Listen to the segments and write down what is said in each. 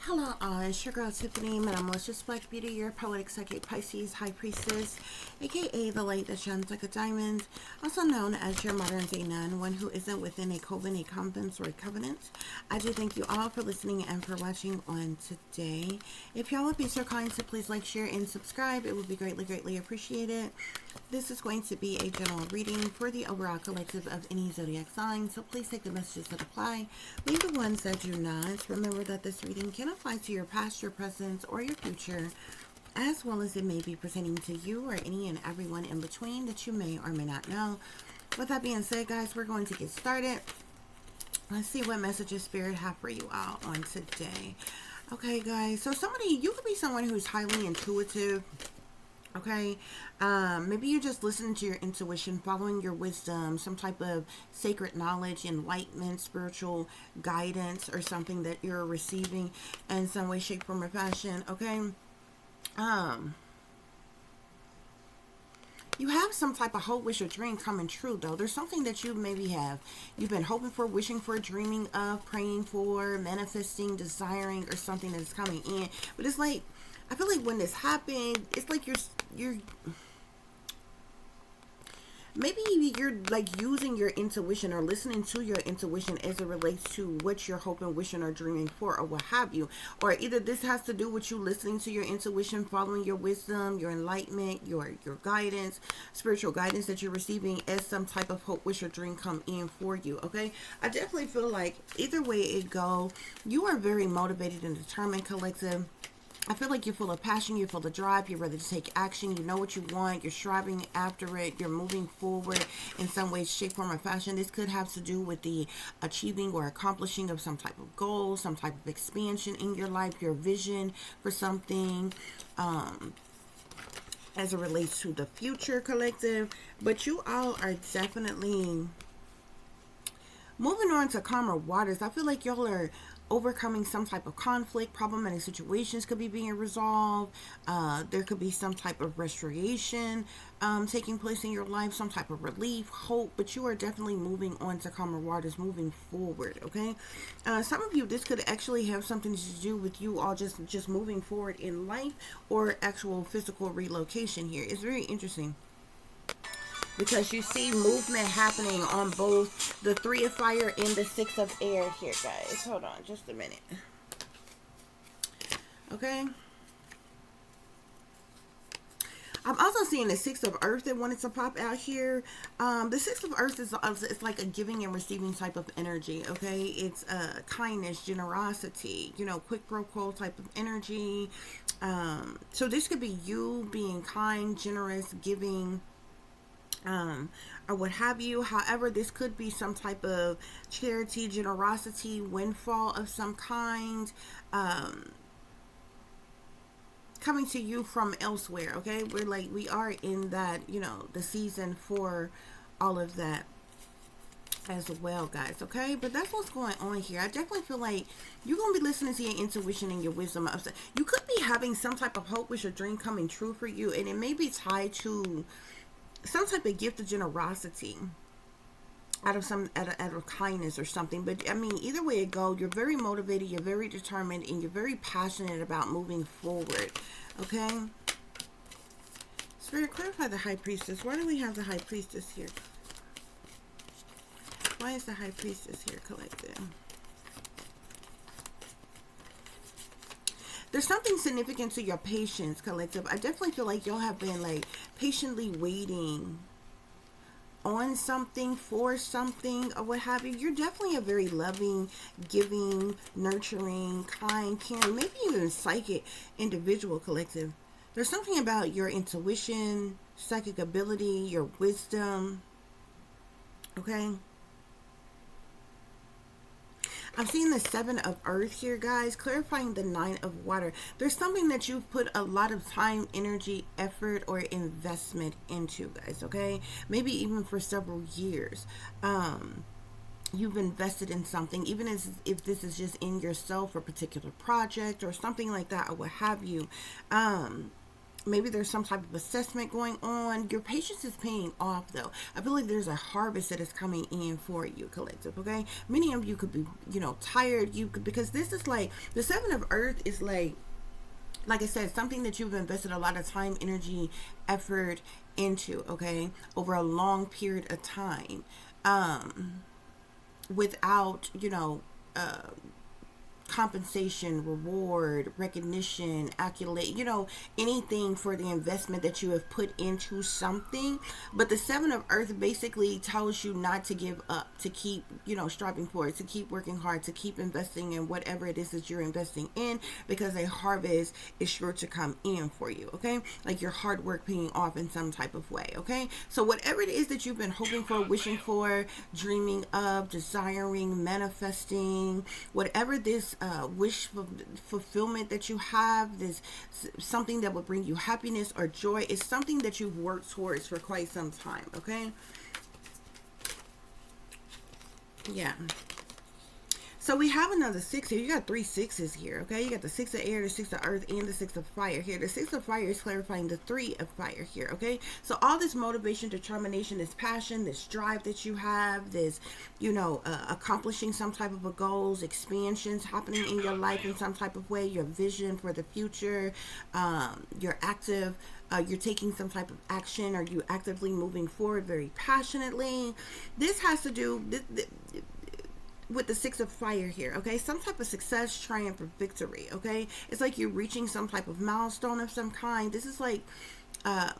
Hello all, it's your girl Tiffany, Minimalist Black Beauty, your poetic psychic Pisces High Priestess, aka the light that shines like a diamond, also known as your modern day nun, one who isn't within a coven, a convent, or a covenant. I do thank you all for listening and for watching on today. If y'all would be so kind to please like, share, and subscribe, it would be greatly appreciated. This is going to be a general reading for the overall collective of any zodiac sign, so please take the messages that apply, leave the ones that do not. Remember that this reading can apply to your past, your present, or your future, as well as it may be pertaining to you or any and everyone in between that you may or may not know. With that being said, guys, we're going to get started. Let's see what messages Spirit have for you all on today. Okay, guys, so you could be someone who's highly intuitive. Okay, maybe you're just listening to your intuition, following your wisdom, some type of sacred knowledge, enlightenment, spiritual guidance, or something that you're receiving in some way, shape, form, or fashion. Okay, you have some type of hope, wish, or dream coming true, though. There's something that you've been hoping for, wishing for, dreaming of, praying for, manifesting, desiring, or something that is coming in. But it's like, I feel like when this happened, it's like you're like using your intuition or listening to your intuition as it relates to what you're hoping, wishing, or dreaming for, or what have you. Or either this has to do with you listening to your intuition, following your wisdom, your enlightenment, your guidance, spiritual guidance that you're receiving as some type of hope, wish, or dream come in for you. Okay, I definitely feel like either way it go, you are very motivated and determined, collective. I feel like you're full of passion, you're full of drive, you're ready to take action, you know what you want, you're striving after it, you're moving forward in some way, shape, form, or fashion. This could have to do with the achieving or accomplishing of some type of goal, some type of expansion in your life, your vision for something, as it relates to the future, collective. But you all are definitely moving on to calmer waters. I feel like y'all are overcoming some type of conflict, problematic situations could be being resolved. There could be some type of restoration taking place in your life, some type of relief, hope, but you are definitely moving on to calmer waters, moving forward. Okay, some of you, this could actually have something to do with you all just moving forward in life, or actual physical relocation. Here it's very interesting, because you see movement happening on both the 3 of fire and the 6 of air here, guys. Hold on just a minute. Okay. I'm also seeing the 6 of earth that wanted to pop out here. The 6 of earth is it's like a giving and receiving type of energy. Okay, it's kindness, generosity, quick pro quo type of energy. So this could be you being kind, generous, giving, or what have you. However, this could be some type of charity, generosity, windfall of some kind, coming to you from elsewhere. Okay, we are in that, the season for all of that as well, guys. Okay, but that's what's going on here. I definitely feel like you're gonna be listening to your intuition and your wisdom. You could be having some type of hope, wish, or dream coming true for you, and it may be tied to some type of gift of generosity, out of kindness or something. But I mean, either way it go, you're very motivated, you're very determined, and you're very passionate about moving forward. Okay, Spirit, clarify the High Priestess. Why do we have the High Priestess here? Why is the High Priestess here, collective? There's something significant to your patience, collective. I definitely feel like y'all have been patiently waiting on something, for something, or what have you. You're definitely a very loving, giving, nurturing, kind, caring, maybe even psychic individual, collective. There's something about your intuition, psychic ability, your wisdom. Okay, I'm seeing the 7 of earth here, guys, clarifying the 9 of water. There's something that you've put a lot of time, energy, effort, or investment into, guys. Okay, maybe even for several years. You've invested in something, even if this is just in yourself, or a particular project or something like that, or what have you. Maybe there's some type of assessment going on. Your patience is paying off, though. I feel like there's a harvest that is coming in for you, collective, okay? Many of you could be, tired. You could, because this is like, the Seven of Earth is like I said, something that you've invested a lot of time, energy, effort into, okay, over a long period of time, without, compensation, reward, recognition, accolade, anything for the investment that you have put into something. But the Seven of Earth basically tells you not to give up, to keep, striving for it, to keep working hard, to keep investing in whatever it is that you're investing in, because a harvest is sure to come in for you, okay? Like your hard work paying off in some type of way, okay? So whatever it is that you've been hoping for, wishing for, dreaming of, desiring, manifesting, whatever this wish fulfillment that you have, this something that will bring you happiness or joy, is something that you've worked towards for quite some time, okay? Yeah. So we have another six here. You got 3 sixes here, okay? You got the 6 of air, the 6 of earth, and the 6 of fire here. The 6 of fire is clarifying the 3 of fire here, okay? So all this motivation, determination, this passion, this drive that you have, this, accomplishing some type of a goals, expansions happening in your life in some type of way, your vision for the future, you're active, you're taking some type of action, or you actively moving forward very passionately. This has to do with the 6 of fire here, okay? Some type of success, triumph, or victory, okay? It's like you're reaching some type of milestone of some kind. This is like, a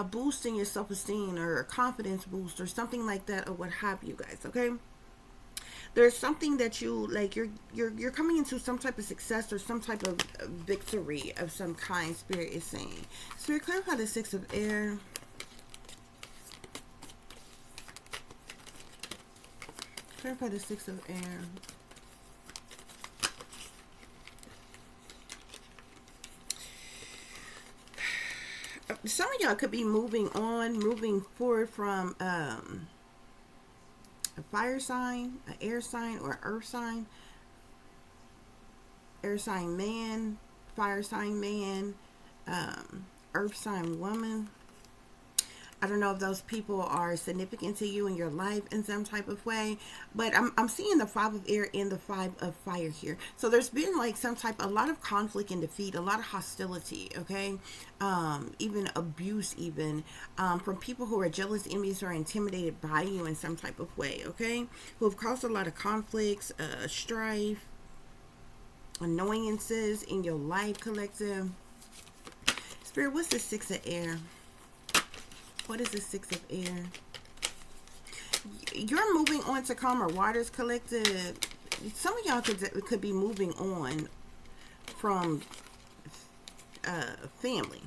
boost in your self-esteem, or a confidence boost, or something like that, or what have you guys, okay? There's something that you, like, you're coming into some type of success, or some type of victory of some kind, Spirit is saying. Spirit, clarify the 6 of air. Clarify the 6 of air. Some of y'all could be moving forward from a fire sign, an air sign, or an earth sign. Air sign man, fire sign man, earth sign woman. I don't know if those people are significant to you in your life in some type of way, but I'm seeing the 5 of air and the 5 of fire here. So there's been like a lot of conflict and defeat, a lot of hostility, okay? Even abuse, even from people who are jealous, envious, or intimidated by you in some type of way, okay? Who have caused a lot of conflicts, strife, annoyances in your life, collective. Spirit, what's the 6 of air? What is the 6 of air? You're moving on to calmer waters, collective. Some of y'all could be moving on from family.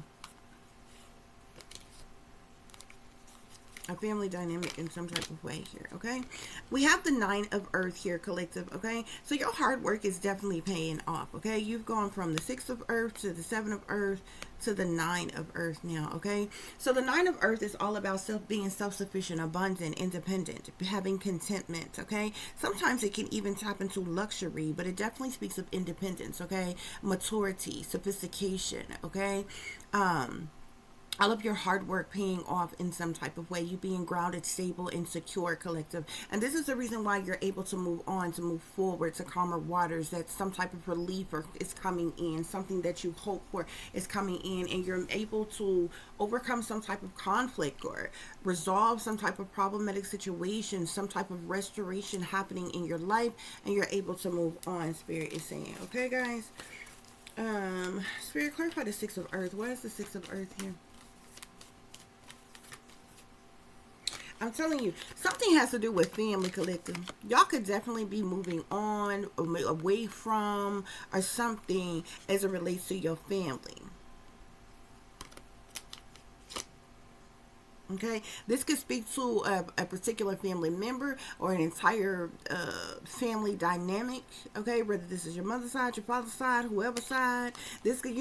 A family dynamic in some type of way here, okay? We have the 9 of earth here, collective, okay? So your hard work is definitely paying off, okay? You've gone from the 6 of earth to the 7 of earth to the 9 of earth now, okay? So the 9 of earth is all about being self-sufficient, abundant, independent, having contentment, okay? Sometimes it can even tap into luxury, but it definitely speaks of independence, okay? Maturity, sophistication, okay? All of your hard work paying off in some type of way, you being grounded, stable, and secure, collective. And this is the reason why you're able to move on, to move forward to calmer waters, that some type of relief is coming in, something that you hope for is coming in, and you're able to overcome some type of conflict or resolve some type of problematic situation, some type of restoration happening in your life, and you're able to move on, Spirit is saying. Okay, guys? Spirit, clarify the 6 of earth. What is the 6 of earth here? I'm telling you, something has to do with family, collective. Y'all could definitely be moving on, away from, or something as it relates to your family. Okay, this could speak to a particular family member or an entire family dynamic. Okay, whether this is your mother's side, your father's side, whoever's side. This could,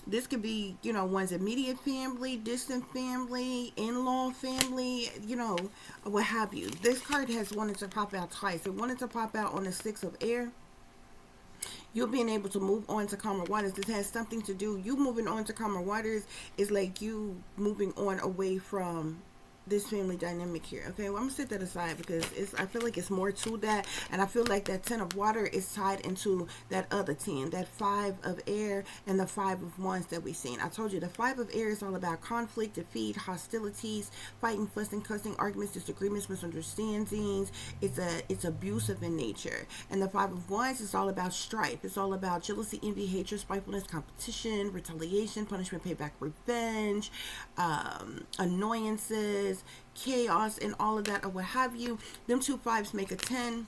this could be, one's immediate family, distant family, in-law family, what have you. This card has wanted to pop out twice. It wanted to pop out on the 6 of air. you being able to move on to calmer waters. This has something to do, you moving on to calmer waters is like you moving on away from this family dynamic here. Okay, well, I'm gonna set that aside because I feel like it's more to that, and I feel like that 10 of water is tied into that other 10, that 5 of air and the 5 of wands that we've seen. I told you the 5 of air is all about conflict, defeat, hostilities, fighting, fussing, cussing, arguments, disagreements, misunderstandings. It's abusive in nature. And the 5 of wands is all about strife. It's all about jealousy, envy, hatred, spitefulness, competition, retaliation, punishment, payback, revenge, annoyances, chaos, and all of that, or what have you. Them 2 5s make a 10.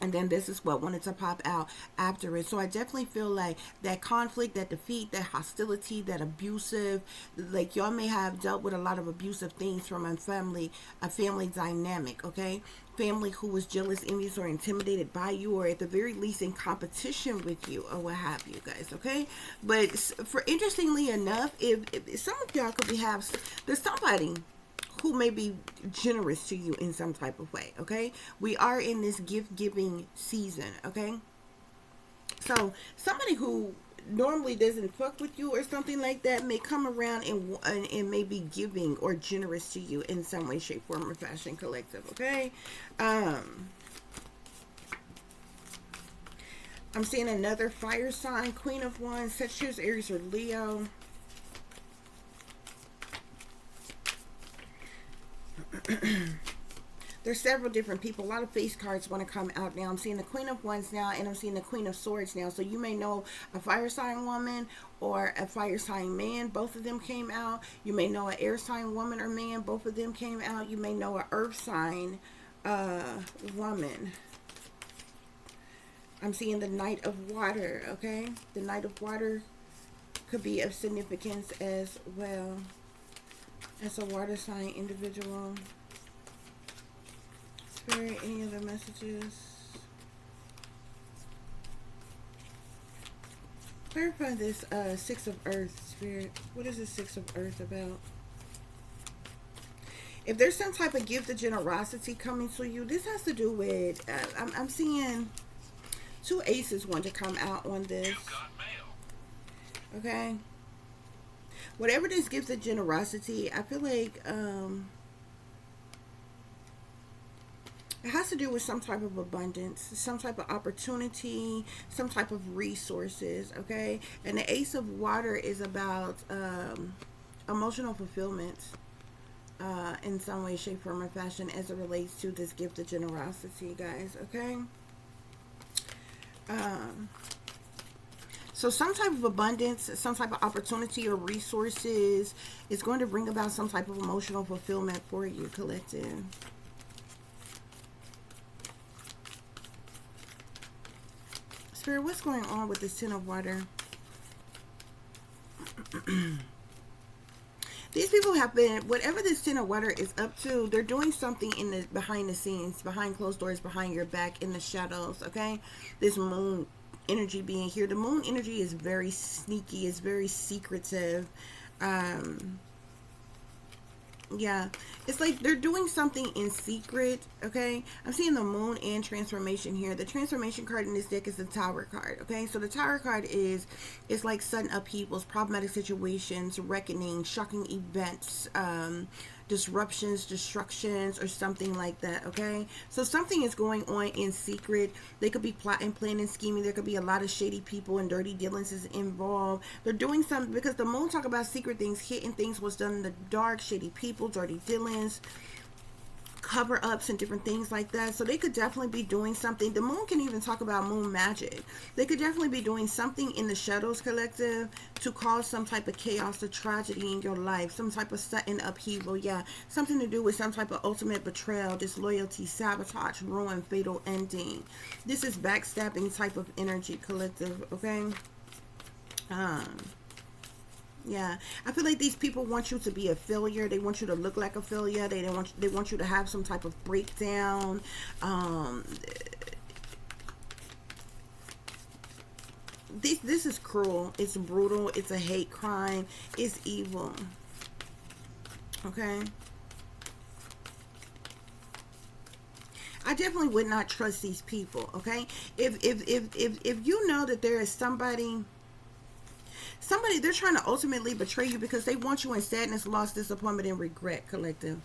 And then this is what wanted to pop out after it. So I definitely feel like that conflict, that defeat, that hostility, that abusive, like y'all may have dealt with a lot of abusive things from a family dynamic, okay? Family who was jealous, envious, or intimidated by you, or at the very least in competition with you, or what have you, guys, okay? But for interestingly enough, if some of y'all could there's somebody who may be generous to you in some type of way, okay? We are in this gift-giving season, okay? So somebody who normally doesn't fuck with you or something like that may come around and may be giving or generous to you in some way, shape, form, or fashion, collective, okay? I'm seeing another fire sign, Queen of Wands, Sagittarius, Aries, or Leo. There's several different people. A lot of face cards want to come out now. I'm seeing the Queen of Wands now, and I'm seeing the Queen of Swords now. So you may know a fire sign woman or a fire sign man. Both of them came out. You may know an air sign woman or man. Both of them came out. You may know an earth sign woman. I'm seeing the Knight of Water, okay? The Knight of Water could be of significance as well as a water sign individual. Spirit, any other messages? Clarify this 6 of Earth, Spirit. What is the 6 of Earth about? If there's some type of gift of generosity coming to you, this has to do with, I'm seeing 2 aces want to come out on this. Okay? Whatever this gift of generosity, I feel like it has to do with some type of abundance, some type of opportunity, some type of resources, okay? And the Ace of Water is about emotional fulfillment in some way, shape, form, or fashion as it relates to this gift of generosity, guys, okay? So some type of abundance, some type of opportunity or resources is going to bring about some type of emotional fulfillment for you, collective. Spirit, what's going on with this 10 of Water? These people have been, whatever this 10 of Water is up to, they're doing something in the behind the scenes, behind closed doors, behind your back, in the shadows, okay? This moon energy being here. The moon energy is very sneaky, it's very secretive. Yeah, it's like they're doing something in secret, okay? I'm seeing the moon and transformation here. The transformation card in this deck is the Tower card, okay? So the Tower card is like sudden upheavals, problematic situations, reckoning, shocking events, disruptions, destructions, or something like that, okay? So something is going on in secret. They could be plotting, planning, scheming. There could be a lot of shady people and dirty dealings is involved. They're doing something because the moon talk about secret things, hidden things, what's done in the dark, shady people, dirty dealings, cover-ups and different things like that. So they could definitely be doing something. The moon can even talk about moon magic. They could definitely be doing something in the shadows, collective, to cause some type of chaos or tragedy in your life, some type of sudden upheaval. Yeah, something to do with some type of ultimate betrayal, disloyalty, sabotage, ruin, fatal ending. This is backstabbing type of energy, collective, okay? Yeah, I feel like these people want you to be a failure. They want you to look like a failure. They want you to have some type of breakdown. This is cruel. It's brutal. It's a hate crime. It's evil. Okay. I definitely would not trust these people. Okay, if you know that there is somebody they're trying to ultimately betray you because they want you in sadness, loss, disappointment, and regret, collective.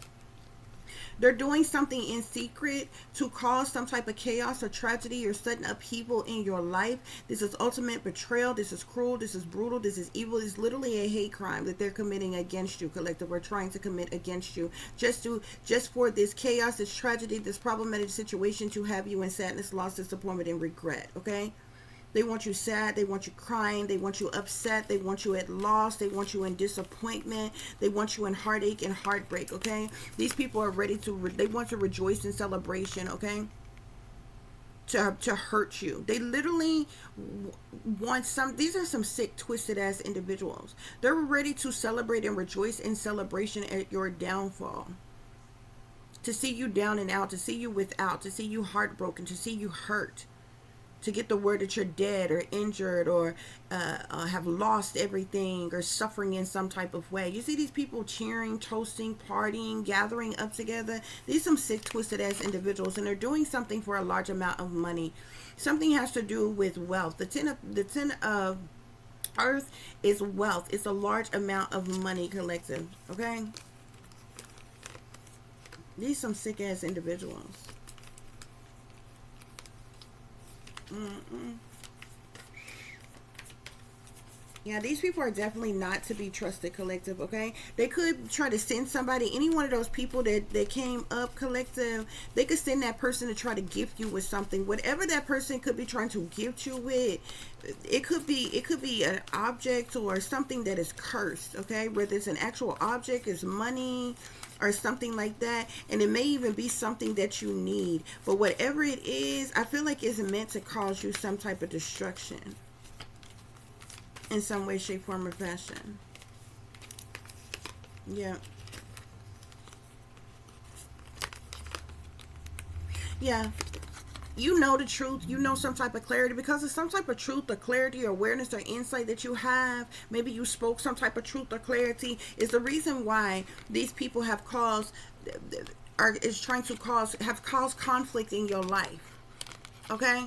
They're doing something in secret to cause some type of chaos or tragedy or sudden upheaval in your life. This is ultimate betrayal. This is cruel. This is brutal. This is evil. This is literally a hate crime that they're committing against you, collective. We're trying to commit against you just for this chaos, this tragedy, this problematic situation to have you in sadness, loss, disappointment, and regret. Okay. They want you sad, they want you crying, they want you upset, they want you at loss, they want you in disappointment, they want you in heartache and heartbreak, okay? These people are ready to, they want to rejoice in celebration, okay? To hurt you. They literally want these are some sick, twisted ass individuals. They're ready to celebrate and rejoice in celebration at your downfall. To see you down and out, to see you without, to see you heartbroken, to see you hurt. To get the word that you're dead or injured or have lost everything or suffering in some type of way. You see these people cheering, toasting, partying, gathering up together. These are some sick, twisted ass individuals, and they're doing something for a large amount of money. Something has to do with wealth. The ten of earth is wealth. It's a large amount of money, collective. Okay? These are some sick ass individuals. Yeah, these people are definitely not to be trusted, collective, okay? They could try to send somebody, any one of those people that came up, collective, they could send that person to try to gift you with something. Whatever that person could be trying to gift you with, it could be an object or something that is cursed, okay? Whether it's an actual object, it's money, or something like that, and it may even be something that you need, but whatever it is, I feel like it's meant to cause you some type of destruction in some way, shape, form, or fashion. Yeah. Yeah. You know the truth, you know some type of clarity, because of some type of truth or clarity or awareness or insight that you have. Maybe you spoke some type of truth or clarity, is the reason why these people have caused conflict in your life. Okay?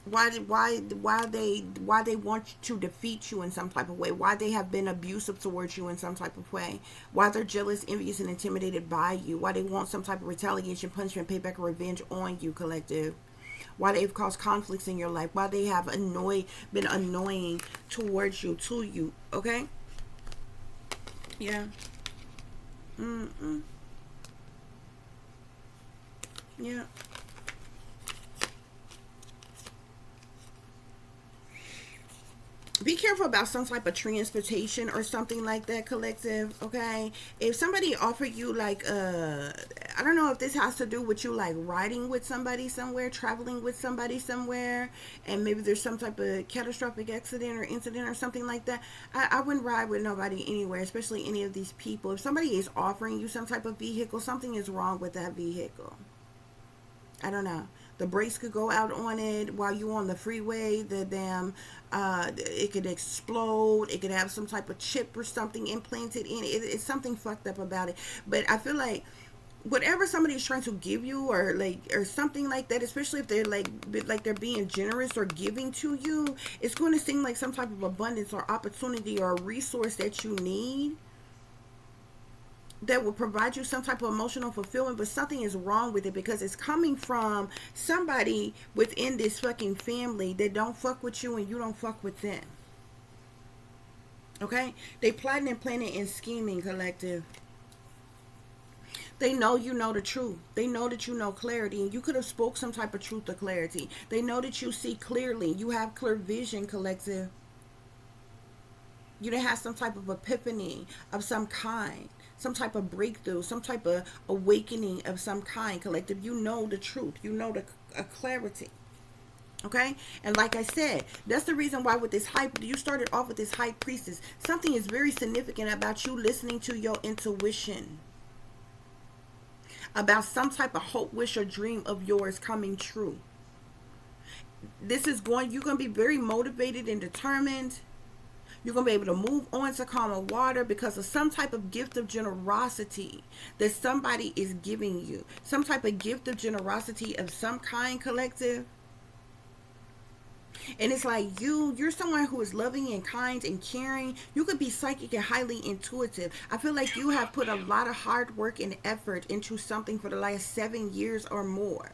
Why they want to defeat you in some type of way, why they have been abusive towards you in some type of way, why they're jealous, envious, and intimidated by you, why they want some type of retaliation, punishment, payback, or revenge on you, collective, why they've caused conflicts in your life, why they have been annoying towards you, okay? Yeah. Yeah. Be careful about some type of transportation or something like that, collective, okay? If somebody offered you like I don't know if this has to do with you like riding with somebody somewhere, traveling with somebody somewhere, and maybe there's some type of catastrophic accident or incident or something like that. I wouldn't ride with nobody anywhere, especially any of these people. If somebody is offering you some type of vehicle, something is wrong with that vehicle. I don't know. The brakes could go out on it while you're on the freeway. The damn, it could explode. It could have some type of chip or something implanted in it. It's something fucked up about it. But I feel like whatever somebody is trying to give you, or something like that, especially if they're like they're being generous or giving to you, it's going to seem like some type of abundance or opportunity or a resource that you need, that will provide you some type of emotional fulfillment, but something is wrong with it because it's coming from somebody within this fucking family that don't fuck with you and you don't fuck with them. Okay? They plotting and planning and scheming, collective. They know you know the truth. They know that you know clarity, and you could have spoke some type of truth or clarity. They know that you see clearly. You have clear vision, collective. You done have some type of epiphany of some kind. Some type of breakthrough, some type of awakening of some kind, collective. You know the truth. You know the clarity. Okay? And like I said, that's the reason why with this you started off with this high priestess. Something is very significant about you listening to your intuition. About some type of hope, wish, or dream of yours coming true. You're going to be very motivated and determined You're going to be able to move on to calmer water because of some type of gift of generosity that somebody is giving you. Some type of gift of generosity of some kind, collective. And it's like you're someone who is loving and kind and caring. You could be psychic and highly intuitive. I feel like you have put a lot of hard work and effort into something for the last 7 years or more.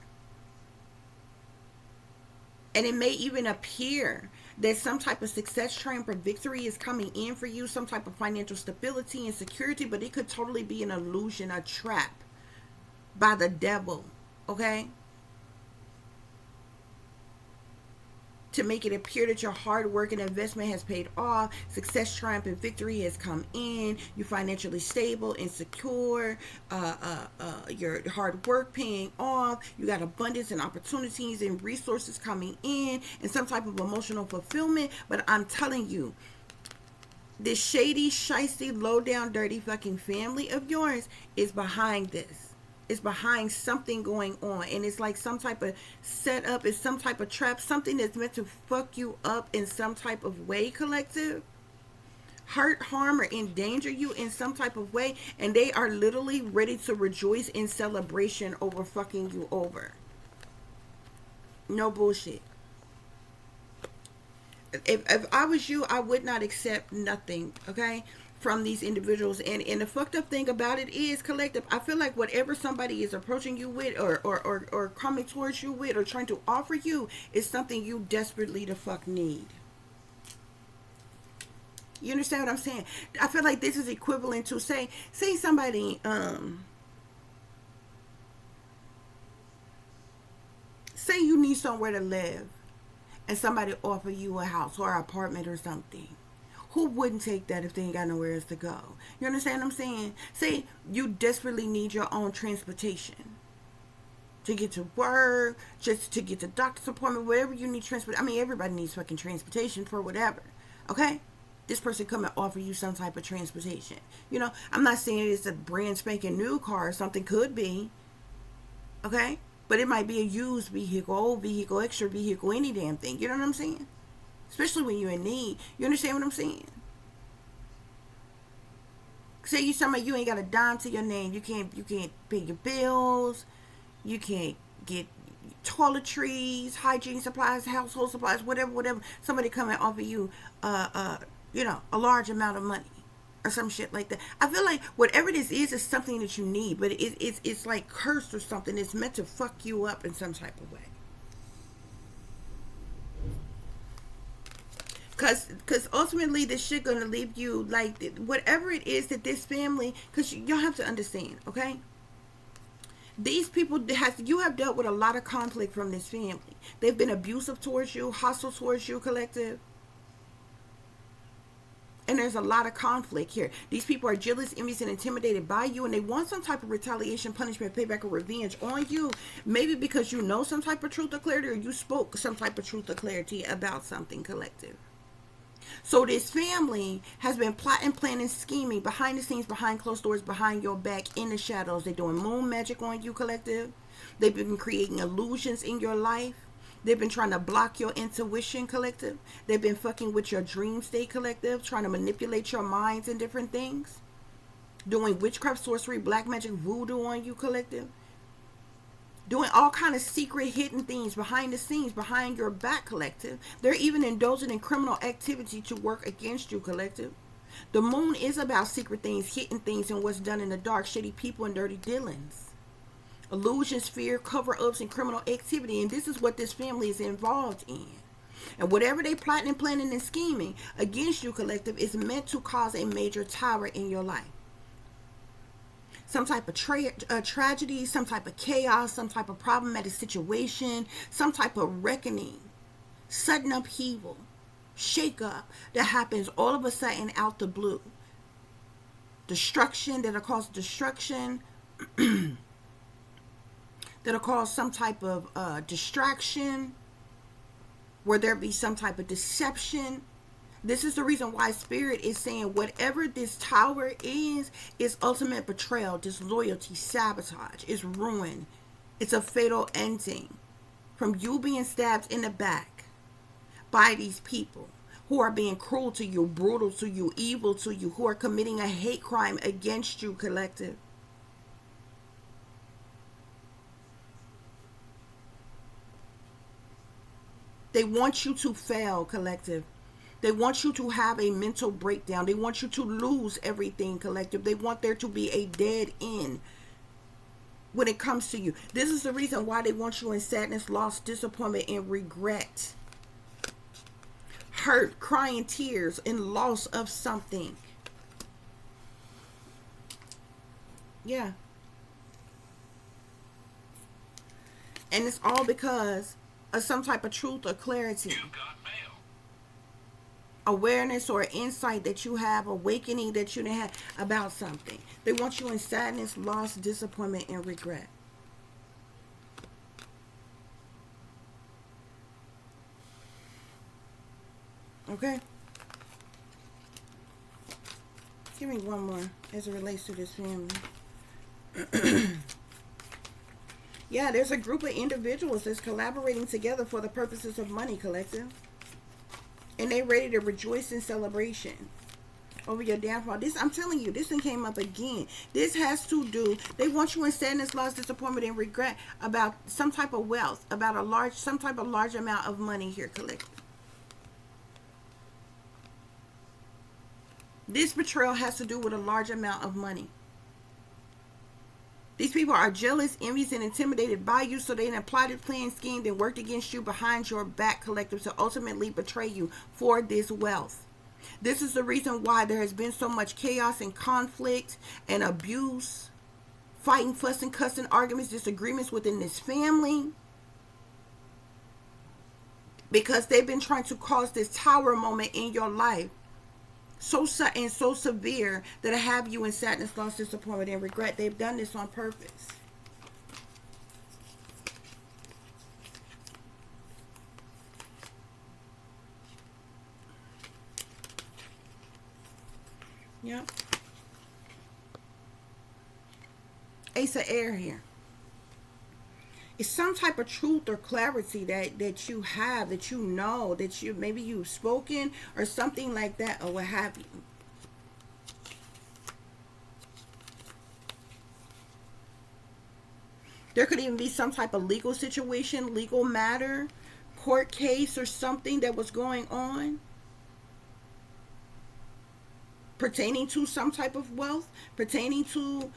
And it may even appear that some type of success, triumph, or victory is coming in for you, some type of financial stability and security, but it could totally be an illusion, a trap by the devil, okay? To make it appear that your hard work and investment has paid off, success, triumph, and victory has come in, you're financially stable and secure, your hard work paying off, you got abundance and opportunities and resources coming in, and some type of emotional fulfillment. But I'm telling you, this shady, shisty, low down, dirty fucking family of yours is behind this. It's behind something going on, and it's like some type of setup, it's some type of trap, something that's meant to fuck you up in some type of way, collective. Hurt, harm, or endanger you in some type of way, and they are literally ready to rejoice in celebration over fucking you over. No bullshit. If I was you, I would not accept nothing, okay, from these individuals. And the fucked up thing about it is, collective, I feel like whatever somebody is approaching you with or coming towards you with or trying to offer you is something you desperately the fuck need. You understand what I'm saying? I feel like this is equivalent to say somebody say you need somewhere to live and somebody offer you a house or an apartment or something. Who wouldn't take that if they ain't got nowhere else to go? You understand what I'm saying? Say you desperately need your own transportation to get to work, just to get to doctor's appointment, whatever you need transport. I mean, everybody needs fucking transportation for whatever. Okay? This person come and offer you some type of transportation. You know, I'm not saying it's a brand spanking new car or something. Could be. Okay? But it might be a used vehicle, old vehicle, extra vehicle, any damn thing. You know what I'm saying? Especially when you're in need. You understand what I'm saying? Say you somebody, you ain't got a dime to your name. You can't pay your bills. You can't get toiletries, hygiene supplies, household supplies, whatever. Somebody come and offer you a large amount of money or some shit like that. I feel like whatever this is something that you need, but it's like cursed or something. It's meant to fuck you up in some type of way. Because ultimately this shit gonna leave you like whatever it is that this family, because y'all have to understand, okay? These people you have dealt with a lot of conflict from this family. They've been abusive towards you, hostile towards you, collective. And there's a lot of conflict here. These people are jealous, envious, and intimidated by you, and they want some type of retaliation, punishment, payback, or revenge on you. Maybe because you know some type of truth or clarity, or you spoke some type of truth or clarity about something, collective. So this family has been plotting, planning, scheming behind the scenes, behind closed doors, behind your back, in the shadows. They're doing moon magic on you, collective. They've been creating illusions in your life. They've been trying to block your intuition, collective. They've been fucking with your dream state, collective, trying to manipulate your minds and different things. Doing witchcraft, sorcery, black magic, voodoo on you, collective. Doing all kind of secret hidden things behind the scenes, behind your back, collective. They're even indulging in criminal activity to work against you, collective. The moon is about secret things, hidden things, and what's done in the dark, shady people and dirty dealings. Illusions, fear, cover-ups, and criminal activity. And this is what this family is involved in. And whatever they plotting and planning and scheming against you, collective, is meant to cause a major tower in your life. Some type of tragedy, some type of chaos, some type of problematic situation, some type of reckoning, sudden upheaval, shake up that happens all of a sudden out the blue. Destruction that'll cause destruction, that'll cause some type of distraction, where there be some type of deception. This is the reason why Spirit is saying whatever this tower is ultimate betrayal, disloyalty, sabotage, is ruin. It's a fatal ending from you being stabbed in the back by these people who are being cruel to you, brutal to you, evil to you, who are committing a hate crime against you, collective. They want you to fail, collective. They want you to have a mental breakdown. They want you to lose everything, collective. They want there to be a dead end when it comes to you. This is the reason why they want you in sadness, loss, disappointment, and regret. Hurt, crying tears, and loss of something. Yeah. And it's all because of some type of truth or clarity. Awareness or insight that you have, awakening that you have about something. They want you in sadness, loss, disappointment, and regret. Okay? Give me one more as it relates to this family. Yeah, there's a group of individuals that's collaborating together for the purposes of money, collective. And they ready to rejoice in celebration over your downfall. This, I'm telling you, this one came up again. This has to do, they want you in sadness, loss, disappointment, and regret about some type of wealth, about some type of large amount of money here, collective. This betrayal has to do with a large amount of money. These people are jealous, envious, and intimidated by you, so they plotted, planned, schemed, and worked against you behind your back, collective, to ultimately betray you for this wealth. This is the reason why there has been so much chaos and conflict and abuse, fighting, fussing, cussing, arguments, disagreements within this family. Because they've been trying to cause this tower moment in your life so severe that I have you in sadness, loss, disappointment, and regret. They've done this on purpose. Yep. Ace of Air here. It's some type of truth or clarity that you have, that you know, that you maybe you've spoken or something like that, or what have you. There could even be some type of legal situation, legal matter, court case, or something that was going on pertaining to some type of wealth, pertaining to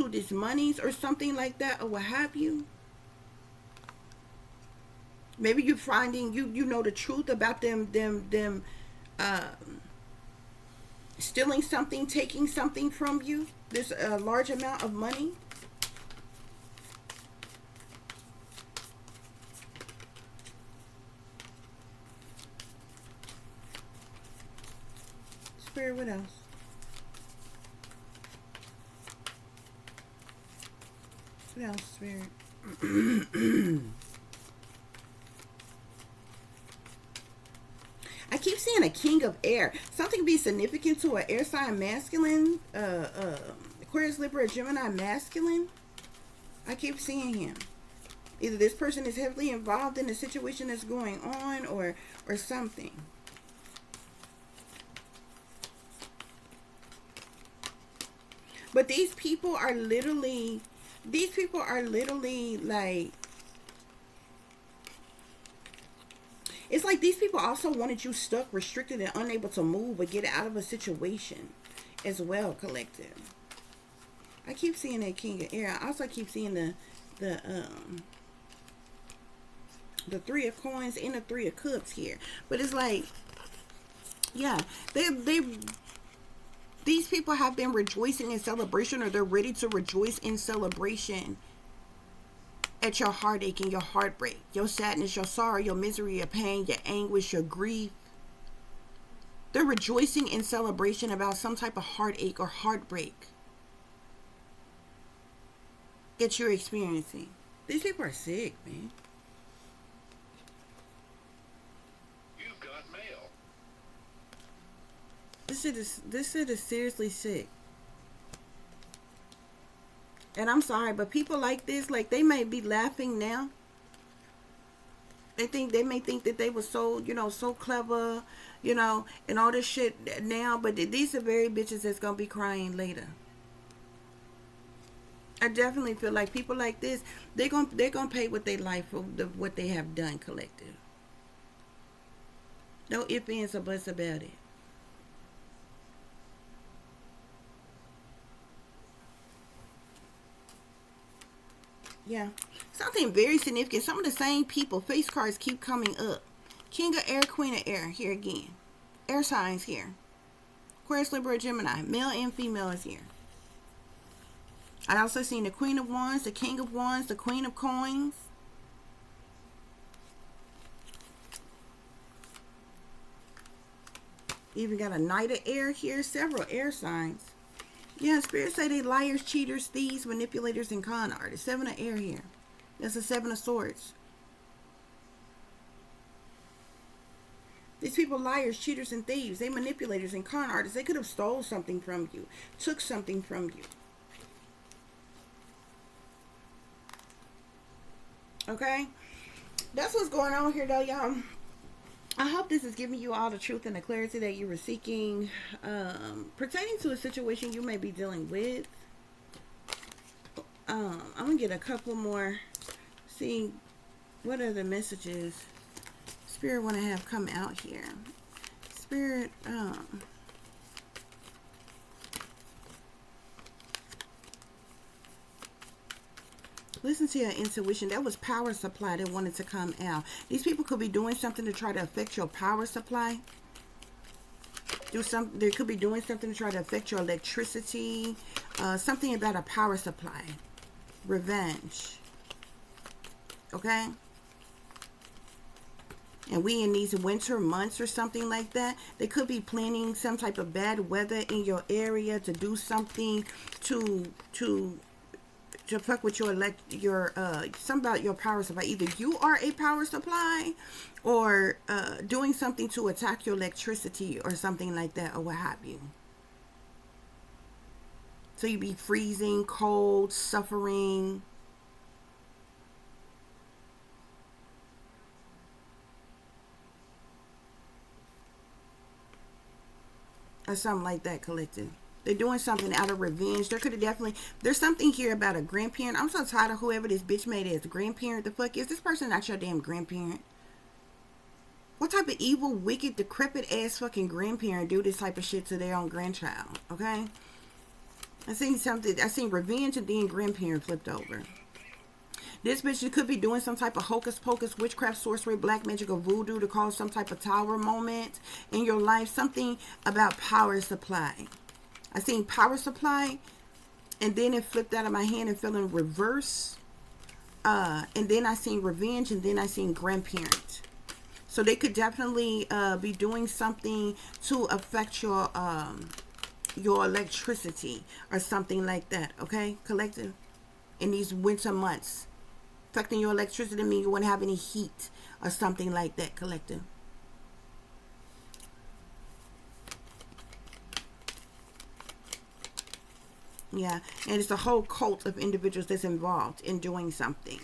these monies or something like that, or what have you. Maybe you're finding, you know the truth about them stealing something, taking something from you. There's a large amount of money. Spirit, what else? What else, Spirit? I keep seeing a king of air. Something be significant to an air sign masculine. Aquarius, Libra, Gemini masculine. I keep seeing him. Either this person is heavily involved in the situation that's going on, or something. But these people are literally like, it's like these people also wanted you stuck, restricted, and unable to move or get out of a situation as well, collective. I keep seeing that king of air. I also keep seeing the three of coins and the three of cups here. But it's like, yeah, these people have been rejoicing in celebration, or they're ready to rejoice in celebration at your heartache and your heartbreak, your sadness, your sorrow, your misery, your pain, your anguish, your grief. They're rejoicing in celebration about some type of heartache or heartbreak that you're experiencing. These people are sick, man. You've got mail. This shit is seriously sick. And I'm sorry, but people like this, like, they may be laughing now, They may think that they were so, you know, so clever, you know, and all this shit now, but these are very bitches that's gonna be crying later. I definitely feel like people like this, they're gonna pay with their life for what they have done, collective. No ifs, ands, or buts about it. Yeah. Something very significant. Some of the same people, face cards keep coming up. King of Air, Queen of Air, here again. Air signs here. Aquarius, Libra, Gemini. Male and female is here. I also seen the Queen of Wands, the King of Wands, the Queen of Coins. Even got a Knight of Air here. Several air signs. Yeah, spirits say they liars, cheaters, thieves, manipulators, and con artists. 7 of Air here. That's a 7 of Swords. These people liars, cheaters, and thieves. They manipulators and con artists. They could have stole something from you. Took something from you. Okay? That's what's going on here, though, y'all. I hope this is giving you all the truth and the clarity that you were seeking pertaining to a situation you may be dealing with. I'm going to get a couple more. See, what are the messages Spirit want to have come out here? Spirit, listen to your intuition. That was power supply that wanted to come out. These people could be doing something to try to affect your power supply. They could be doing something to try to affect your electricity. Something about a power supply. Revenge. Okay? And we in these winter months or something like that. They could be planning some type of bad weather in your area to do something to fuck with something about your power supply. Either you are a power supply or doing something to attack your electricity or something like that, or what have you. So you be freezing, cold, suffering. Or something like that, collective. They're doing something out of revenge. There could have definitely... There's something here about a grandparent. I'm so tired of whoever this bitch made as a grandparent. The fuck is this person not your damn grandparent? What type of evil, wicked, decrepit ass fucking grandparent do this type of shit to their own grandchild? Okay? I seen something. I seen revenge and then grandparent flipped over. This bitch could be doing some type of hocus pocus, witchcraft, sorcery, black magic, or voodoo to cause some type of tower moment in your life. Something about power supply. I seen power supply, and then it flipped out of my hand and fell in reverse. And then I seen revenge, and then I seen grandparent. So they could definitely be doing something to affect your electricity or something like that. Okay, collective. In these winter months, affecting your electricity means you won't have any heat or something like that, collective. Yeah, and it's a whole cult of individuals that's involved in doing something.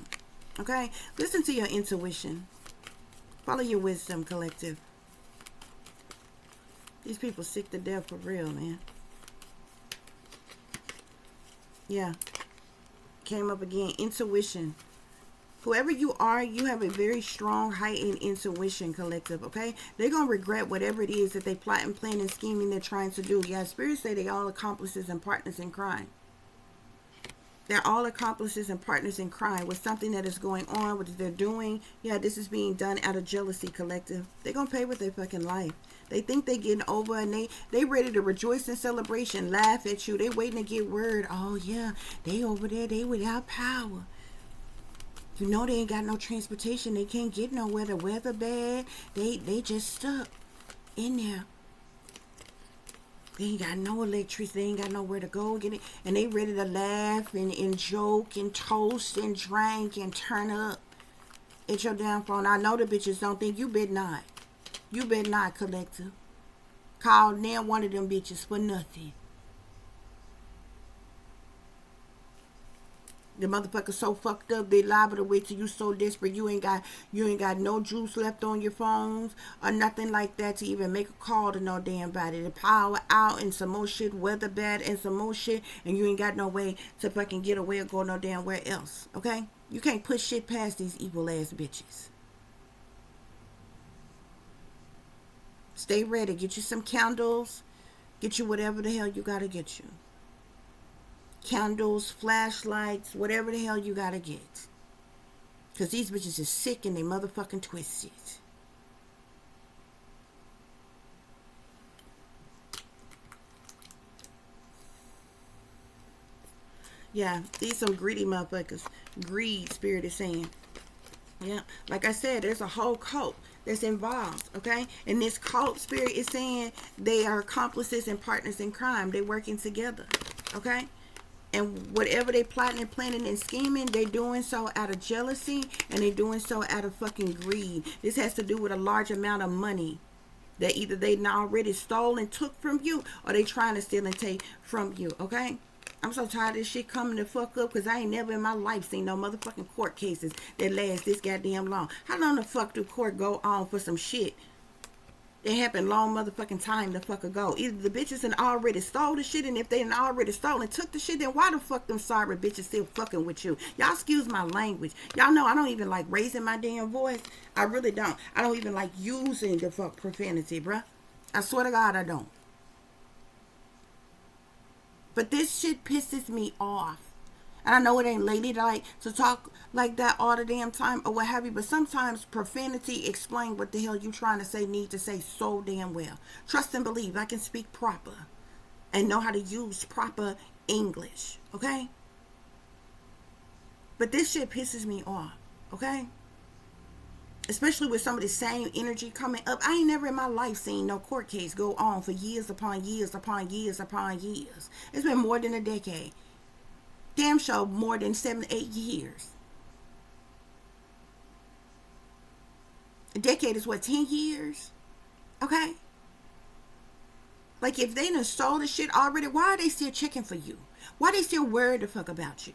Okay, listen to your intuition. Follow your wisdom, collective. These people sick to death for real, man. Yeah. Came up again. Intuition. Whoever you are, you have a very strong, heightened intuition, collective, okay? They're going to regret whatever it is that they plot and plan and scheming they're trying to do. Yeah, spirits say they all accomplices and partners in crime. They're all accomplices and partners in crime with something that is going on, what they're doing. Yeah, this is being done out of jealousy, collective. They're going to pay with their fucking life. They think they getting over and they ready to rejoice in celebration, laugh at you. They waiting to get word. Oh, yeah, they over there. They without power. You know they ain't got no transportation. They can't get nowhere. The weather bad. They just stuck in there. They ain't got no electricity. They ain't got nowhere to go get it. And they ready to laugh and joke and toast and drink and turn up at your downfall. And I know the bitches don't think you better not. You better not, collective. Call now one of them bitches for nothing. The motherfucker so fucked up, they liable to wait till you so desperate you ain't got no juice left on your phones or nothing like that to even make a call to no damn body. The power out and some more shit, weather bad and some more shit, and you ain't got no way to fucking get away or go no damn where else. Okay? You can't push shit past these evil ass bitches. Stay ready. Get you some candles. Get you whatever the hell you gotta get you. Candles, flashlights, whatever the hell you gotta get. Because these bitches are sick and they motherfucking twisted. Yeah, these some greedy motherfuckers. Greed, spirit is saying. Yeah, like I said, there's a whole cult that's involved, okay? And this cult spirit is saying they are accomplices and partners in crime. They're working together, okay? And whatever they plotting and planning and scheming, they're doing so out of jealousy and they're doing so out of fucking greed. This has to do with a large amount of money that either they already stole and took from you or they trying to steal and take from you, okay? I'm so tired of this shit coming to fuck up because I ain't never in my life seen no motherfucking court cases that last this goddamn long. How long the fuck do court go on for some shit? It happened long motherfucking time the fuck ago. Either the bitches done already stole the shit, and if they done already stole and took the shit, then why the fuck them sorry bitches still fucking with you? Y'all excuse my language. Y'all know I don't even like raising my damn voice. I really don't. I don't even like using the fuck profanity, bruh. I swear to God I don't. But this shit pisses me off. And I know it ain't ladylike to talk like that all the damn time or what have you, but sometimes profanity explain what the hell you trying to say need to say so damn well. Trust and believe I can speak proper and know how to use proper English, okay? But this shit pisses me off, okay? Especially with some of the same energy coming up. I ain't never in my life seen no court case go on for years upon years upon years upon years. It's been more than a decade. Damn sure more than 7 to 8 years. A decade is what, 10 years? Okay? Like if they done stole the shit already, why are they still checking for you? Why are they still worried the fuck about you?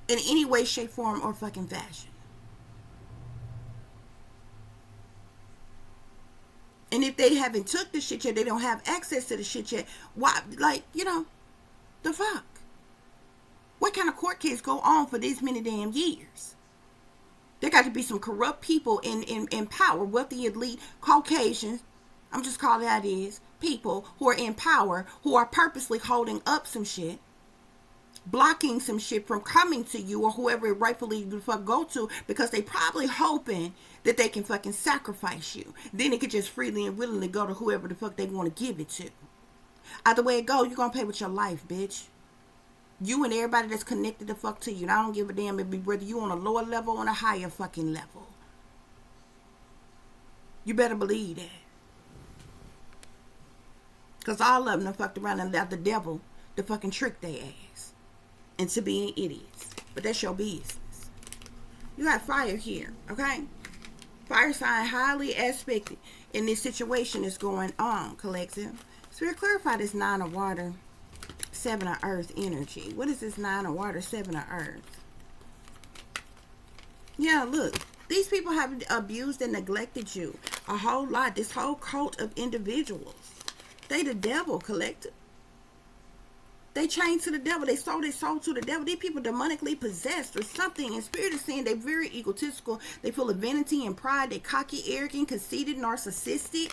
In any way, shape, form, or fucking fashion. And if they haven't took the shit yet, they don't have access to the shit yet, why, like, you know, the fuck? What kind of court case go on for this many damn years? There got to be some corrupt people in power, wealthy, elite, Caucasians, I'm just calling it how it is, people who are in power, who are purposely holding up some shit, blocking some shit from coming to you or whoever it rightfully the fuck go to, because they probably hoping that they can fucking sacrifice you. Then it could just freely and willingly go to whoever the fuck they want to give it to. Either way it go, you're gonna pay with your life, bitch. You and everybody that's connected the fuck to you. And I don't give a damn if whether you on a lower level or on a higher fucking level. You better believe that. Because all of them fucked around and allowed the devil to fucking trick their ass into being idiots. But that's your business. You got fire here, okay? Fire sign highly aspected in this situation that's going on, collective. Spirit, clarify this 9 of water, 7 of earth energy. What is this 9 of water, 7 of earth? Yeah, look. These people have abused and neglected you a whole lot. This whole cult of individuals. They the devil, collective. They chained to the devil. They sold their soul to the devil. These people demonically possessed or something. And spirit is saying they're very egotistical. They full of vanity and pride. They cocky, arrogant, conceited, narcissistic.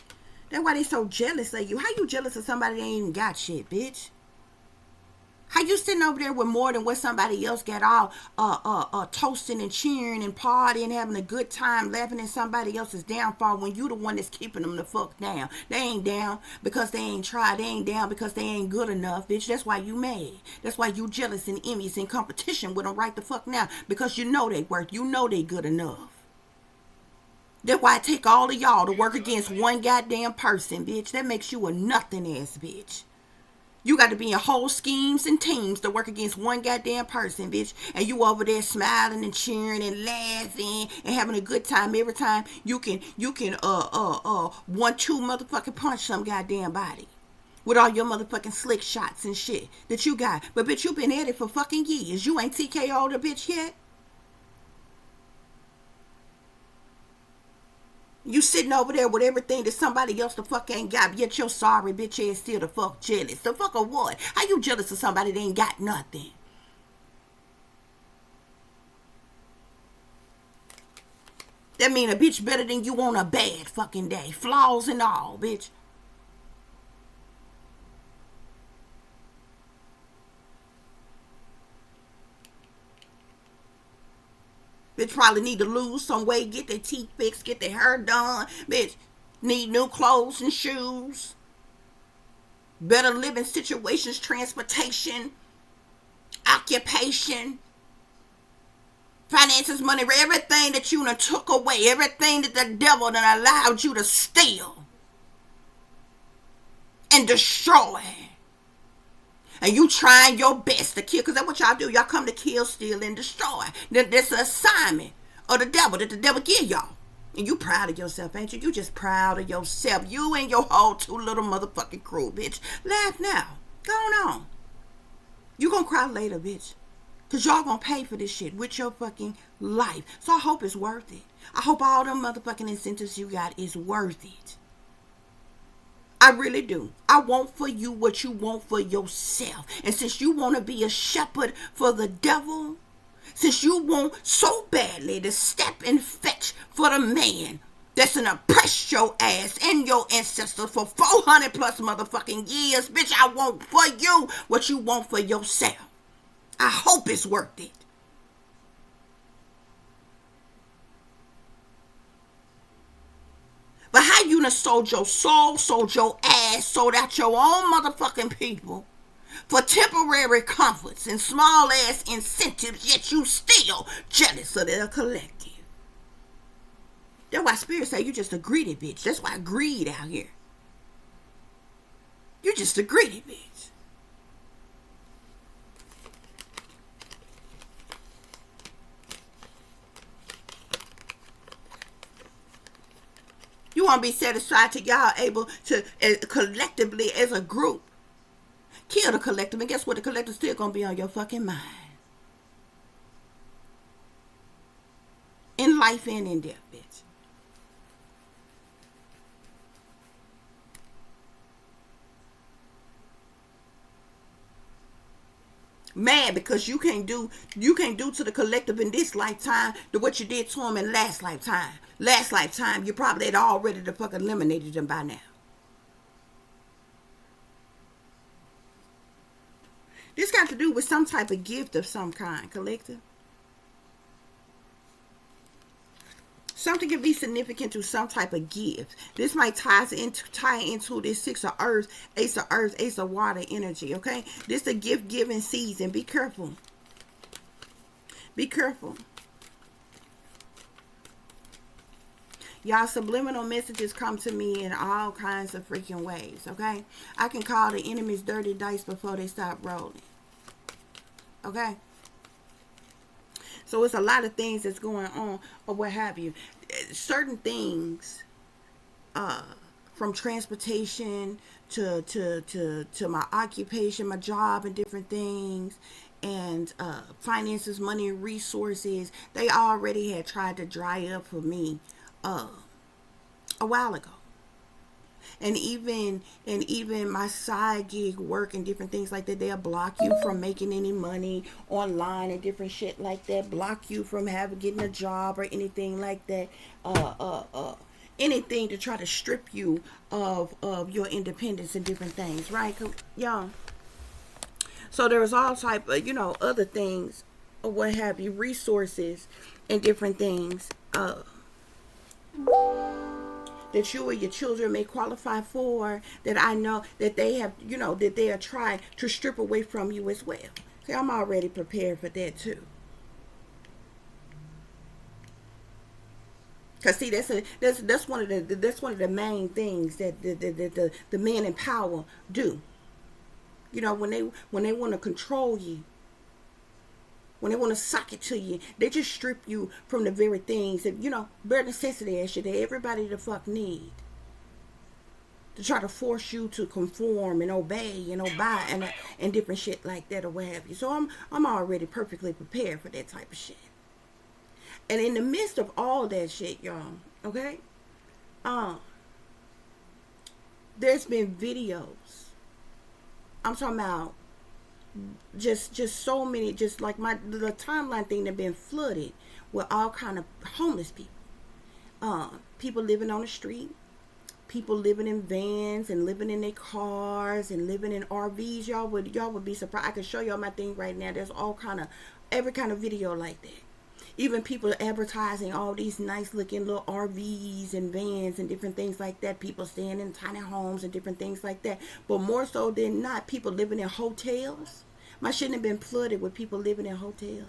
That's why they so jealous of you. How you jealous of somebody that ain't even got shit, bitch? How you sitting over there with more than what somebody else got, all toasting and cheering and partying, having a good time, laughing at somebody else's downfall when you the one that's keeping them the fuck down. They ain't down because they ain't tried. They ain't down because they ain't good enough, bitch. That's why you mad. That's why you jealous and envious in competition with them right the fuck now, because you know they worth. You know they good enough. That's why I take all of y'all to work against one goddamn person, bitch. That makes you a nothing ass bitch. You got to be in whole schemes and teams to work against one goddamn person, bitch. And you over there smiling and cheering and laughing and having a good time every time you can 1-2 motherfucking punch some goddamn body. with all your motherfucking slick shots and shit that you got. But bitch, you been at it for fucking years. You ain't TKO'd a bitch yet. You sitting over there with everything that somebody else the fuck ain't got, yet your sorry bitch ass still the fuck jealous. The fuck of what? How you jealous of somebody that ain't got nothing? That mean a bitch better than you on a bad fucking day. Flaws and all, bitch. Bitch probably need to lose some weight, get their teeth fixed, get their hair done. Bitch need new clothes and shoes. Better living situations, transportation, occupation, finances, money, everything that you done took away, everything that the devil done allowed you to steal and destroy. And you trying your best to kill, because that's what y'all do. Y'all come to kill, steal, and destroy. That's an assignment of the devil that the devil give y'all. And you proud of yourself, ain't you? You just proud of yourself. You and your whole two little motherfucking crew, bitch. Laugh now. Go on. You gonna cry later, bitch. Because y'all gonna pay for this shit with your fucking life. So I hope it's worth it. I hope all them motherfucking incentives you got is worth it. I really do. I want for you what you want for yourself. And since you want to be a shepherd for the devil, since you want so badly to step and fetch for the man that's gonna oppress your ass and your ancestors for 400 plus motherfucking years, bitch, I want for you what you want for yourself. I hope it's worth it. But how you done sold your soul, sold your ass, sold out your own motherfucking people for temporary comforts and small ass incentives, yet you still jealous of their collective. That's why Spirit say you just a greedy bitch. That's why greed out here. You just a greedy bitch. You want to be satisfied till y'all able to collectively as a group kill the collective, and guess what? The collective still gonna be on your fucking mind in life and in death, bitch. Mad because you can't do to the collective in this lifetime to what you did to them in last lifetime. Last lifetime, you probably had already the fuck eliminated them by now. This got to do with some type of gift of some kind, collective. Something can be significant to some type of gift. This might tie into this Six of Earth, Ace of Earth, Ace of Water energy, okay? This is a gift-giving season. Be careful. Be careful. Y'all, subliminal messages come to me in all kinds of freaking ways, okay? I can call the enemy's dirty dice before they stop rolling, okay? So it's a lot of things that's going on or what have you. Certain things, from transportation to my occupation, my job and different things, and finances, money, and resources, they already had tried to dry up for me a while ago. And even my side gig work and different things like that, they'll block you from making any money online and different shit like that. Block you from getting a job or anything like that. Anything to try to strip you of your independence and different things, right? Yeah. So there's all type of, other things or what have you, resources and different things that you or your children may qualify for, that I know that they have, that they are trying to strip away from you as well. See, I'm already prepared for that too. Cause see, that's one of the main things that the men in power do. When they want to control you, when they want to sock it to you, they just strip you from the very things that, bare necessity and shit that everybody the fuck need. to try to force you to conform and obey and obey and different shit like that or what have you. So I'm already perfectly prepared for that type of shit. And in the midst of all that shit, y'all, okay, there's been videos. I'm talking about just so many, just like the timeline thing that been flooded with all kind of homeless people, people living on the street, people living in vans and living in their cars and living in RVs. Y'all would be surprised. I can show y'all my thing right now. There's all kind of every kind of video like that. Even people advertising all these nice looking little RVs and vans and different things like that. People staying in tiny homes and different things like that. But more so than not, people living in hotels. My shouldn't have been flooded with people living in hotels.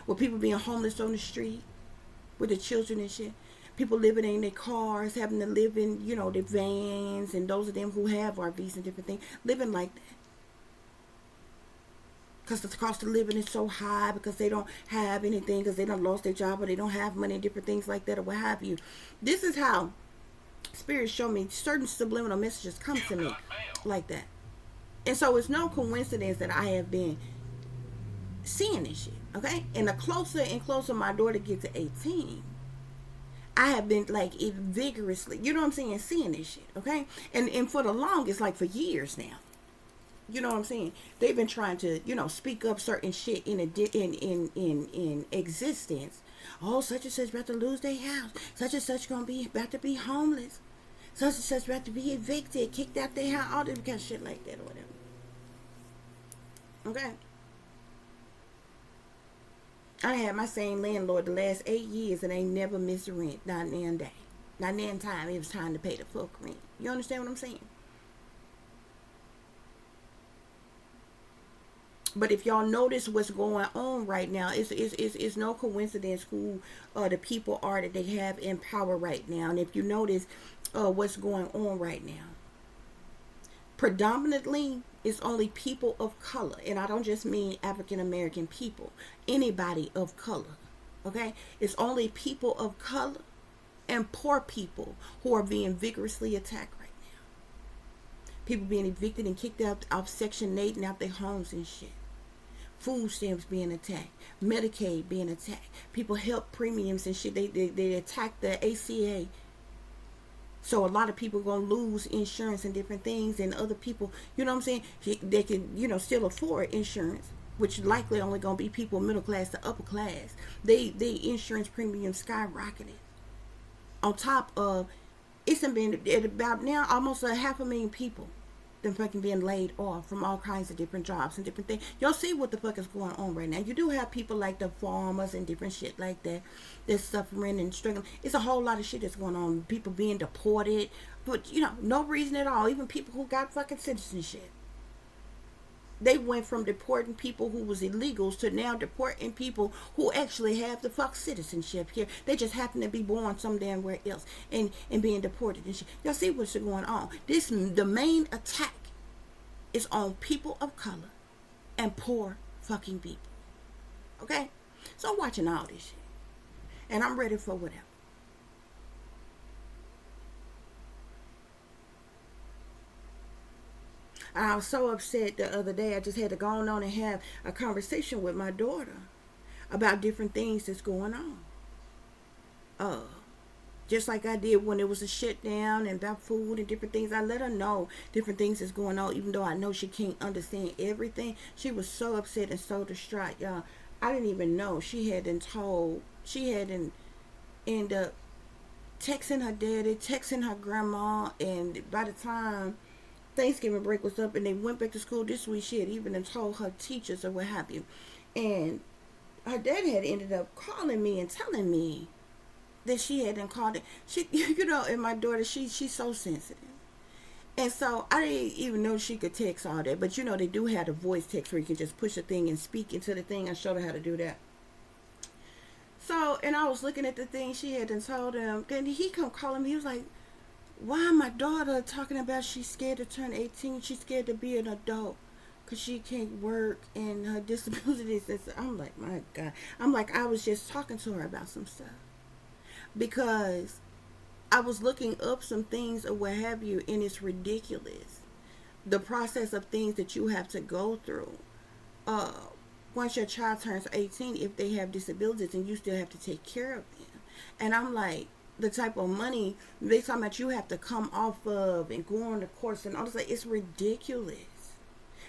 With people being homeless on the street. With the children and shit. People living in their cars, having to live in, you know, their vans. And those of them who have RVs and different things. Living like that. Because the cost of living is so high, because they don't have anything, because they done lost their job, or they don't have money, different things like that, or what have you. This is how spirits show me certain subliminal messages come to me like that. And so it's no coincidence that I have been seeing this shit, okay? And the closer and closer my daughter gets to 18, I have been like it vigorously, you know what I'm saying, seeing this shit, okay? And for the longest, like for years now. You know what I'm saying? They've been trying to, you know, speak up certain shit in existence. Oh, such and such about to lose their house. Such and such gonna be about to be homeless. Such and such about to be evicted, kicked out their house, all this kind of shit like that or whatever. Okay. I had my same landlord the last 8 years and ain't never missed rent, not one day. Not one time it was time to pay the fuck rent. You understand what I'm saying? But if y'all notice what's going on right now, it's no coincidence who the people are that they have in power right now. And if you notice what's going on right now, predominantly it's only people of color. And I don't just mean African American people, anybody of color. Okay? It's only people of color and poor people who are being vigorously attacked right now. People being evicted and kicked out of Section 8 and out their homes and shit. Food stamps being attacked, Medicaid being attacked, people help premiums and shit. They attack the ACA. So a lot of people gonna lose insurance and different things, and other people, you know what I'm saying, they can, you know, still afford insurance, which likely only gonna be people middle class to upper class. They insurance premiums skyrocketed. On top of, it's been at about now almost 500,000 people them fucking being laid off from all kinds of different jobs and different things. Y'all see what the fuck is going on right now. You do have people like the farmers and different shit like that that's suffering and struggling. It's a whole lot of shit that's going on. People being deported, but you know, no reason at all. Even people who got fucking citizenship. They went from deporting people who was illegals to now deporting people who actually have the fuck citizenship here. They just happen to be born some damn where else and being deported and shit. Y'all see what's going on. The main attack is on people of color and poor fucking people. Okay? So I'm watching all this shit. And I'm ready for whatever. I was so upset the other day. I just had to go on and have a conversation with my daughter about different things that's going on. Just like I did when it was a shutdown and about food and different things. I let her know different things that's going on, even though I know she can't understand everything. She was so upset and so distraught, y'all. I didn't even know she hadn't end up texting her daddy, texting her grandma, and by the time Thanksgiving break was up and they went back to school this week, she had even told her teachers or what have you. And her dad had ended up calling me and telling me that she hadn't called it. She, you know, and my daughter, she's so sensitive. And so I didn't even know she could text all that. But you know, they do have a voice text where you can just push a thing and speak into the thing. I showed her how to do that. So, and I was looking at the thing she had and told him. Then he come calling me. He was like, why my daughter talking about she's scared to turn 18? She's scared to be an adult because she can't work and her disabilities. I'm like, my God. I'm like, I was just talking to her about some stuff. Because I was looking up some things or what have you, and it's ridiculous. The process of things that you have to go through. Uh, Once your child turns 18, if they have disabilities, and you still have to take care of them. And I'm like, the type of money they talking about you have to come off of and go on the course and all this, like, it's ridiculous.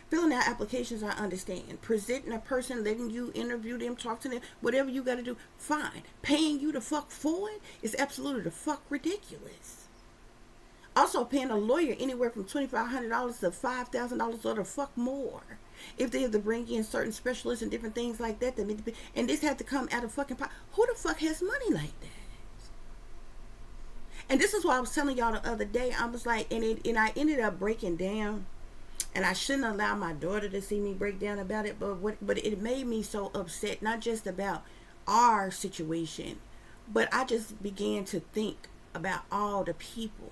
Filling out applications, I understand. Presenting a person, letting you interview them, talk to them, whatever you got to do, fine. Paying you the fuck for it is absolutely the fuck ridiculous. Also, paying a lawyer anywhere from $2,500 to $5,000 or the fuck more. If they have to bring in certain specialists and different things like that, and this had to come out of fucking pot. Who the fuck has money like that? And this is why I was telling y'all the other day. I was like, and I ended up breaking down. And I shouldn't allow my daughter to see me break down about it, but it made me so upset, not just about our situation, but I just began to think about all the people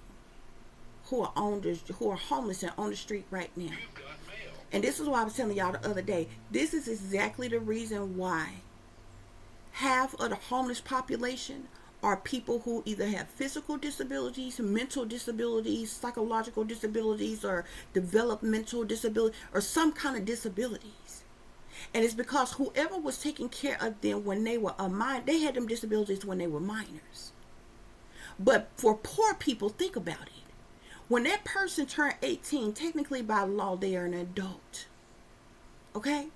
who are homeless and on the street right now. You've got mail. And this is why I was telling y'all the other day. This is exactly the reason why half of the homeless population are people who either have physical disabilities, mental disabilities, psychological disabilities, or developmental disability, or some kind of disabilities. And it's because whoever was taking care of them when they were a minor, they had them disabilities when they were minors. But for poor people, think about it. When that person turned 18, technically by law, they are an adult. Okay?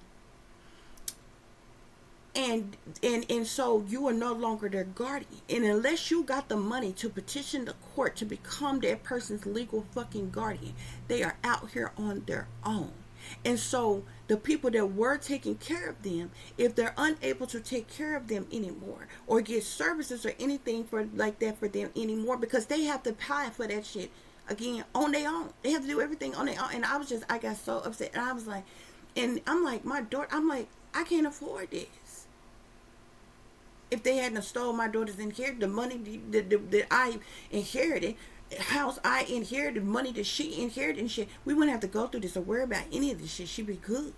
And so you are no longer their guardian. And unless you got the money to petition the court to become that person's legal fucking guardian, they are out here on their own. And so the people that were taking care of them, if they're unable to take care of them anymore or get services or anything for like that for them anymore, because they have to pay for that shit again on their own. They have to do everything on their own. And I got so upset. And I was like, and I'm like, my daughter, I'm like, I can't afford this. If they hadn't stole my daughter's inheritance, the money that I inherited, house I inherited, money that she inherited and shit, we wouldn't have to go through this or worry about any of this shit. She'd be good.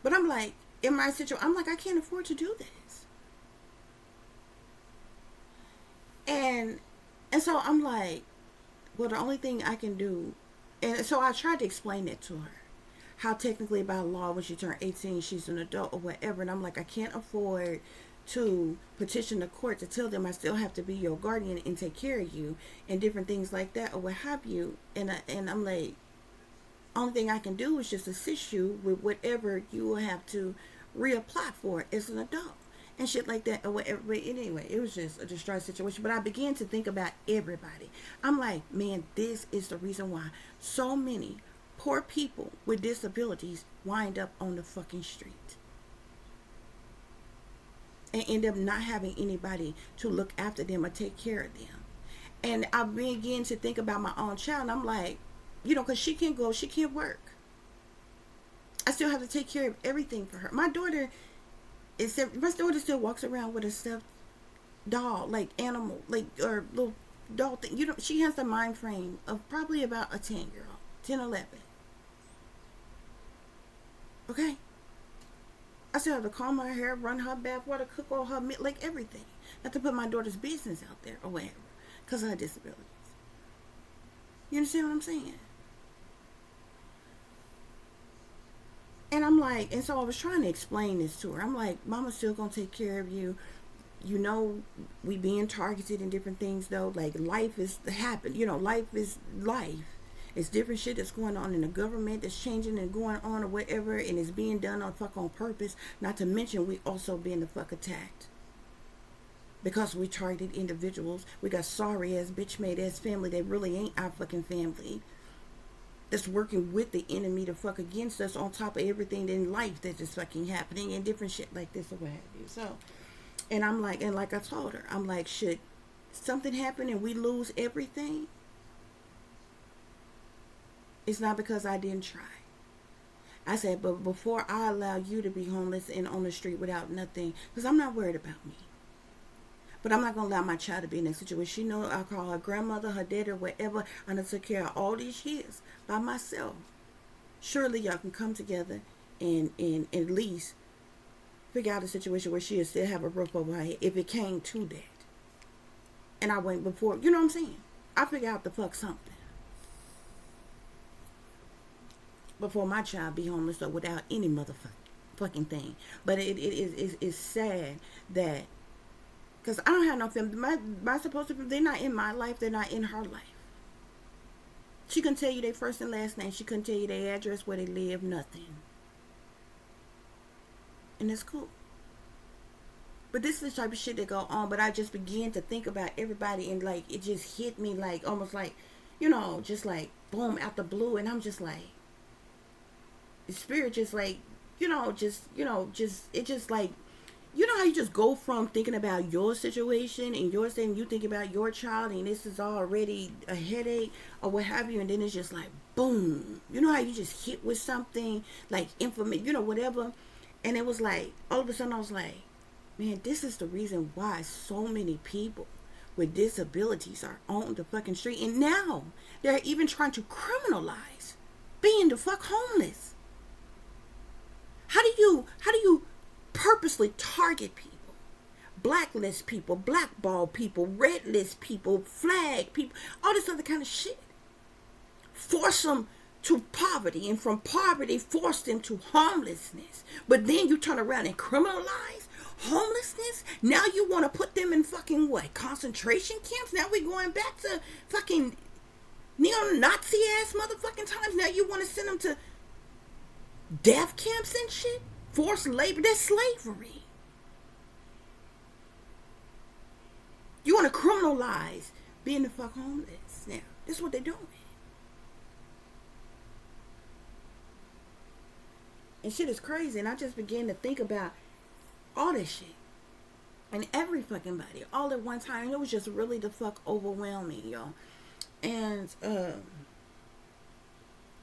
But I'm like, in my situation, I'm like, I can't afford to do this. And so I'm like, well, the only thing I can do, and so I tried to explain that to her, how technically by law, when she turned 18, she's an adult or whatever. And I'm like, I can't afford to petition the court to tell them I still have to be your guardian and take care of you and different things like that or what have you. And I'm like, only thing I can do is just assist you with whatever you will have to reapply for as an adult and shit like that or whatever. But anyway, it was just a distraught situation. But I began to think about everybody. I'm like, man, this is the reason why so many poor people with disabilities wind up on the fucking street and end up not having anybody to look after them or take care of them. And I began to think about my own child. And I'm like, you know, because she can't go, she can't work. I still have to take care of everything for her. My daughter still walks around with a stuffed doll, like animal, like, or little doll thing. You know, she has the mind frame of probably about a 10-year-old, 10, 11. Okay? I still have to comb her hair, run her bath water, cook all her meat, like everything. Not to put my daughter's business out there or whatever, because of her disabilities. You understand what I'm saying? And I'm like, and so I was trying to explain this to her. I'm like, Mama's still gonna take care of you. You know, we being targeted and different things though. Like, life is happen. You know, life is life. It's different shit that's going on in the government that's changing and going on or whatever, and it's being done on purpose. Not to mention we also being the fuck attacked. Because we targeted individuals. We got sorry ass bitch made ass family that really ain't our fucking family. That's working with the enemy to fuck against us on top of everything in life that is fucking happening and different shit like this or what have you. So, and I'm like, and like I told her, I'm like, should something happen and we lose everything? It's not because I didn't try. I said, but before I allow you to be homeless and on the street without nothing, because I'm not worried about me. But I'm not going to allow my child to be in that situation. She know I'll call her grandmother, her dad, or whatever. I done took care of all these years by myself. Surely y'all can come together and at least figure out a situation where she'll still have a roof over her head if it came to that. And I went before, you know what I'm saying? I figure out the fuck something before my child be homeless or without any motherfucking thing. But it's sad that, because I don't have no family. My supposed to, they're not in my life. They're not in her life. She couldn't tell you their first and last name. She couldn't tell you their address, where they live, nothing. And it's cool. But this is the type of shit that go on. But I just began to think about everybody, and like it just hit me like almost like, you know, just like boom out the blue. And I'm just like, the spirit just like, you know, it just like, you know how you just go from thinking about your situation and your thing, you think about your child, and this is already a headache or what have you, and then it's just like boom. You know how you just hit with something like information, you know, whatever. And it was like all of a sudden I was like, man, this is the reason why so many people with disabilities are on the fucking street, and now they're even trying to criminalize being the fuck homeless. How do you purposely target people, blacklist people, blackball people, red list people, flag people, all this other kind of shit? Force them to poverty, and from poverty force them to homelessness. But then you turn around and criminalize homelessness. Now you want to put them in fucking what? Concentration camps? Now we're going back to fucking neo-Nazi ass motherfucking times. Now you want to send them to death camps and shit? Forced labor, that's slavery. You want to criminalize being the fuck homeless. Now, this is what they're doing. And shit is crazy. And I just began to think about all this shit. And every fucking body. All at one time. And it was just really the fuck overwhelming, y'all. And,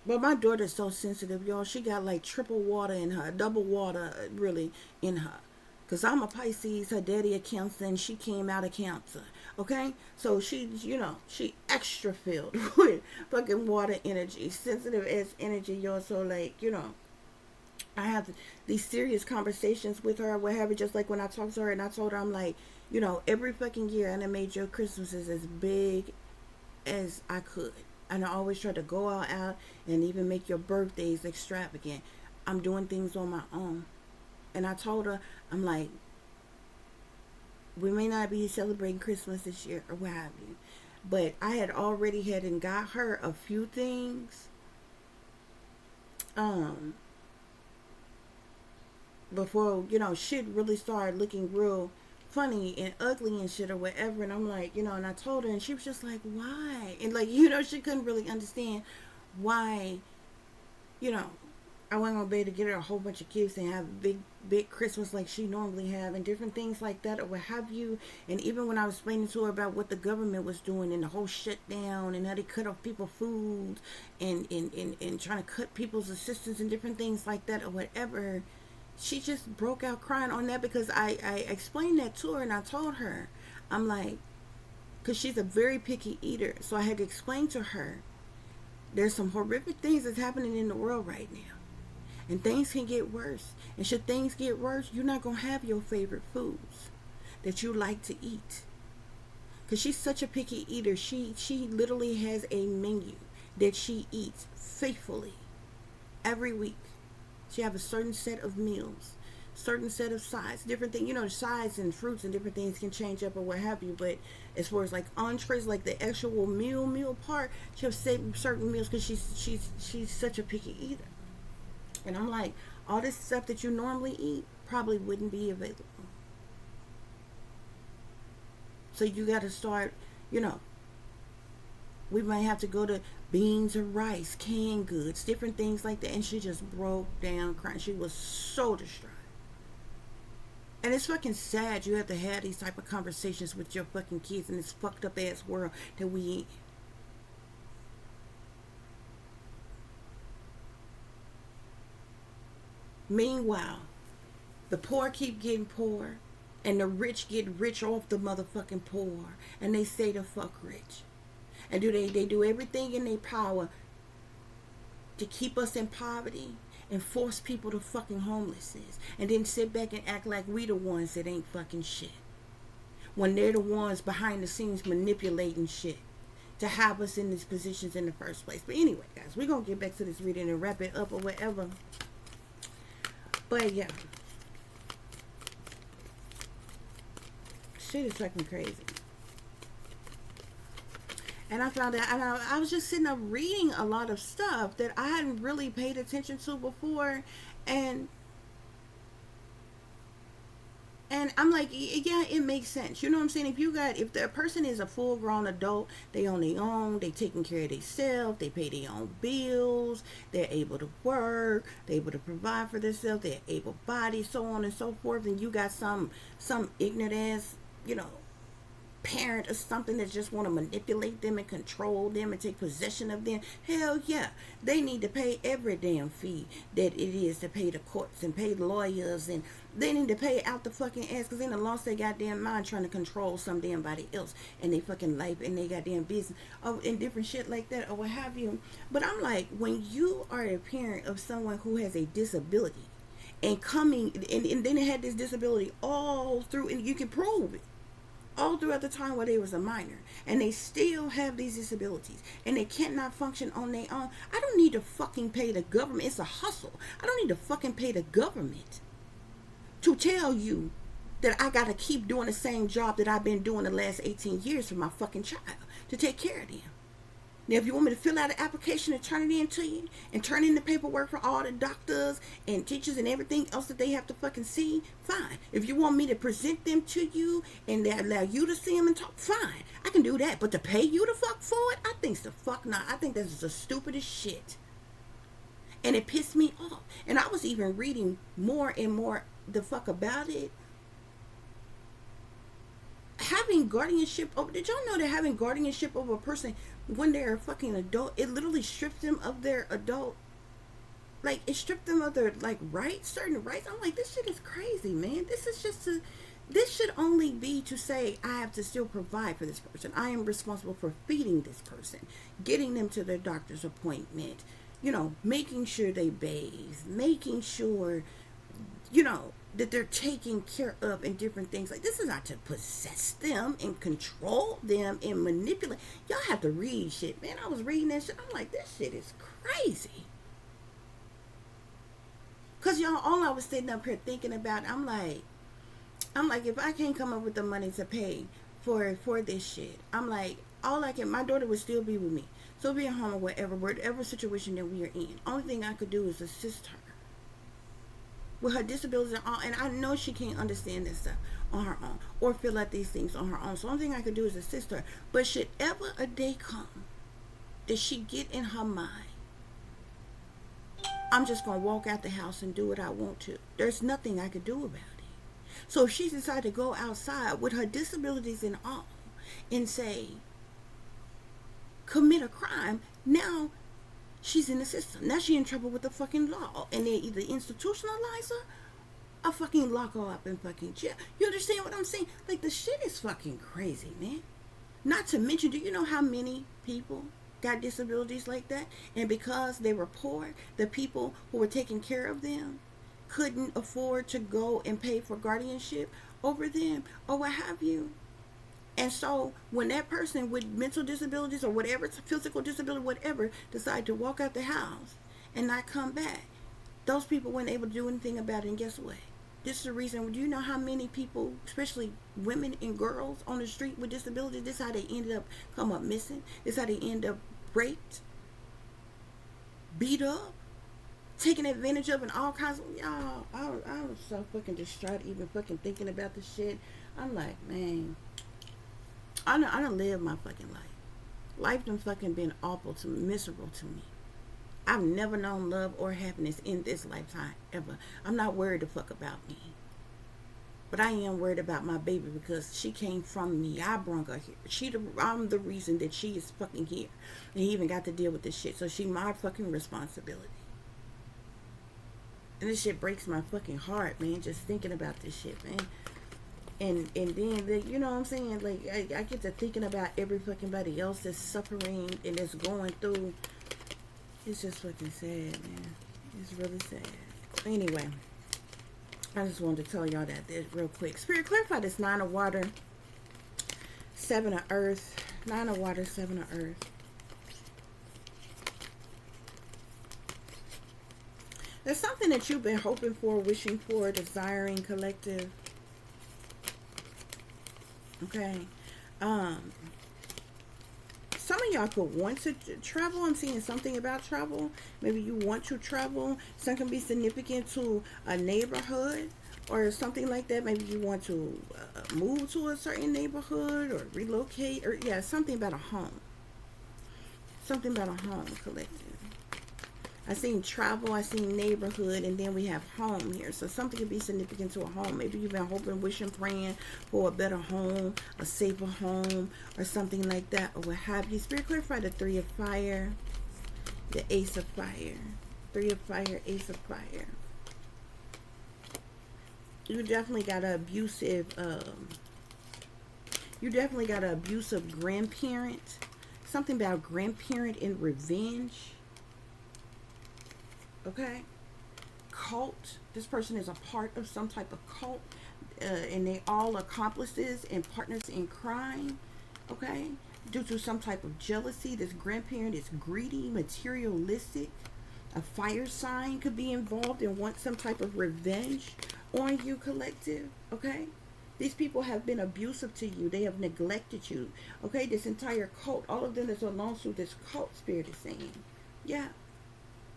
but my daughter's so sensitive, y'all. She got like triple water in her, double water really in her. Because I'm a Pisces, her daddy a Cancer, and she came out of Cancer. Okay? So she, you know, she extra filled with fucking water energy. Sensitive as energy, y'all. So like, you know, I have these serious conversations with her, whatever, just like when I talked to her and I told her, I'm like, you know, every fucking year and I made your Christmases as big as I could. And I always try to go all out and even make your birthdays extravagant. I'm doing things on my own. And I told her, I'm like, we may not be celebrating Christmas this year or what have you. But I had already had and got her a few things. Before, you know, shit really started looking real funny and ugly and shit or whatever. And I'm like, you know, and I told her, and she was just like, why? And like, you know, she couldn't really understand why, you know, I wasn't gonna be able to get her a whole bunch of gifts and have a big Christmas like she normally have and different things like that or what have you. And even when I was explaining to her about what the government was doing and the whole shutdown and how they cut off people's food and trying to cut people's assistance and different things like that or whatever, she just broke out crying on that, because I explained that to her and I told her, I'm like, because she's a very picky eater, so I had to explain to her, there's some horrific things that's happening in the world right now, and things can get worse, and should things get worse, you're not going to have your favorite foods that you like to eat, because she's such a picky eater. She literally has a menu that she eats faithfully every week. She have a certain set of meals, certain set of sides, different things. You know, sides and fruits and different things can change up or what have you. But as far as like entrees, like the actual meal part, she has certain meals because she's such a picky eater. And I'm like, all this stuff that you normally eat probably wouldn't be available. So you got to start, you know, we might have to go to beans or rice, canned goods, different things like that. And she just broke down crying. She was so distraught. And it's fucking sad you have to have these type of conversations with your fucking kids in this fucked up ass world that we in. Meanwhile, the poor keep getting poor, and the rich get rich off the motherfucking poor, and they say the fuck rich. And they do everything in their power to keep us in poverty and force people to fucking homelessness, and then sit back and act like we the ones that ain't fucking shit. when they're the ones behind the scenes manipulating shit to have us in these positions in the first place. But anyway, guys, we're going to get back to this reading and wrap it up or whatever. But yeah, shit is fucking crazy. And I found out, and I was just sitting up reading a lot of stuff that I hadn't really paid attention to before. And I'm like, yeah, it makes sense. You know what I'm saying? If the person is a full grown adult, they on their own, they taking care of themselves, they pay their own bills, they're able to work, they're able to provide for themselves, they're able bodied, so on and so forth. And you got some ignorant ass, parent or something that just want to manipulate them and control them and take possession of them. Hell yeah, they need to pay every damn fee that it is to pay the courts and pay the lawyers, and they need to pay out the fucking ass, because they done lost their goddamn mind trying to control some damn body else and they fucking life and they goddamn business, and different shit like that or what have you. But I'm like, when you are a parent of someone who has a disability and then they had this disability all through, and you can prove it, all throughout the time while they was a minor, and they still have these disabilities and they cannot function on their own. I don't need to fucking pay the government. It's a hustle. I don't need to fucking pay the government to tell you that I gotta keep doing the same job that I've been doing the last 18 years for my fucking child, to take care of them. Now, if you want me to fill out an application and turn it in to you, and turn in the paperwork for all the doctors and teachers and everything else that they have to fucking see, fine. If you want me to present them to you and they allow you to see them and talk, fine. I can do that. But to pay you the fuck for it, I think the fuck not. I think that's the stupidest shit. And it pissed me off. And I was even reading more and more the fuck about it. Having guardianship over, did y'all know that having guardianship over a person when they're a fucking adult, it literally strips them of their adult, like, it stripped them of their, like, rights, certain rights. I'm like, this shit is crazy, man. This is just this should only be to say, I have to still provide for this person. I am responsible for feeding this person, getting them to their doctor's appointment, making sure they bathe, making sure, that they're taken care of and different things. Like, this is not to possess them and control them and manipulate. Y'all have to read shit, man. I was reading that shit. I'm like, this shit is crazy. Because, y'all, all I was sitting up here thinking about, I'm like, if I can't come up with the money to pay for this shit, I'm like, my daughter would still be with me. So be at home or whatever situation that we are in. Only thing I could do is assist her with her disabilities and all, and I know she can't understand this stuff on her own or fill out these things on her own. So the only thing I could do is assist her. But should ever a day come that she get in her mind, I'm just gonna walk out the house and do what I want to, there's nothing I could do about it. So if she decided to go outside with her disabilities and all and say, commit a crime, now she's in the system. Now she's in trouble with the fucking law. And they either institutionalize her or fucking lock her up in fucking jail. You understand what I'm saying? Like, the shit is fucking crazy, man. Not to mention, do you know how many people got disabilities like that? And because they were poor, the people who were taking care of them couldn't afford to go and pay for guardianship over them or what have you. And so when that person with mental disabilities or whatever, physical disability, whatever, decide to walk out the house and not come back, those people weren't able to do anything about it. And guess what? This is the reason. Do you know how many people, especially women and girls on the street with disabilities, this is how they ended up come up missing. This is how they end up raped, beat up, taken advantage of, and all kinds of, y'all, I was so fucking distraught even fucking thinking about this shit. I'm like, man, I done lived my fucking life. Life done fucking been awful to me, miserable to me. I've never known love or happiness in this lifetime, ever. I'm not worried the fuck about me. But I am worried about my baby because she came from me. I brought her here. I'm the reason that she is fucking here. And he even got to deal with this shit. So she my fucking responsibility. And this shit breaks my fucking heart, man, just thinking about this shit, man. And then, you know what I'm saying? Like, I get to thinking about every fucking body else that's suffering and that's going through. It's just fucking sad, man. It's really sad. Anyway, I just wanted to tell y'all that real quick. Spirit, clarify this 9 of water Seven of Earth. Nine of Water, Seven of Earth. There's something that you've been hoping for, wishing for, desiring, collective. Okay. Some of y'all could want to travel. I'm seeing something about travel. Maybe you want to travel. Some can be significant to a neighborhood or something like that. Maybe you want to move to a certain neighborhood or relocate, or yeah, something about a home. Something about a home, collective. I seen travel, I seen neighborhood, and then we have home here. So something could be significant to a home. Maybe you've been hoping, wishing, praying for a better home, a safer home, or something like that, or what have you. Spirit, clarify the Three of Fire, the Ace of Fire. Three of Fire, Ace of Fire. You definitely got an abusive, grandparent. Something about grandparent and revenge. Okay, cult. This person is a part of some type of cult, and they all accomplices and partners in crime. Okay, due to some type of jealousy. This grandparent is greedy, materialistic. A fire sign could be involved and want some type of revenge on you, collective. Okay, these people have been abusive to you. They have neglected you. Okay, this entire cult, all of them that belong to this cult, Spirit is saying, yeah.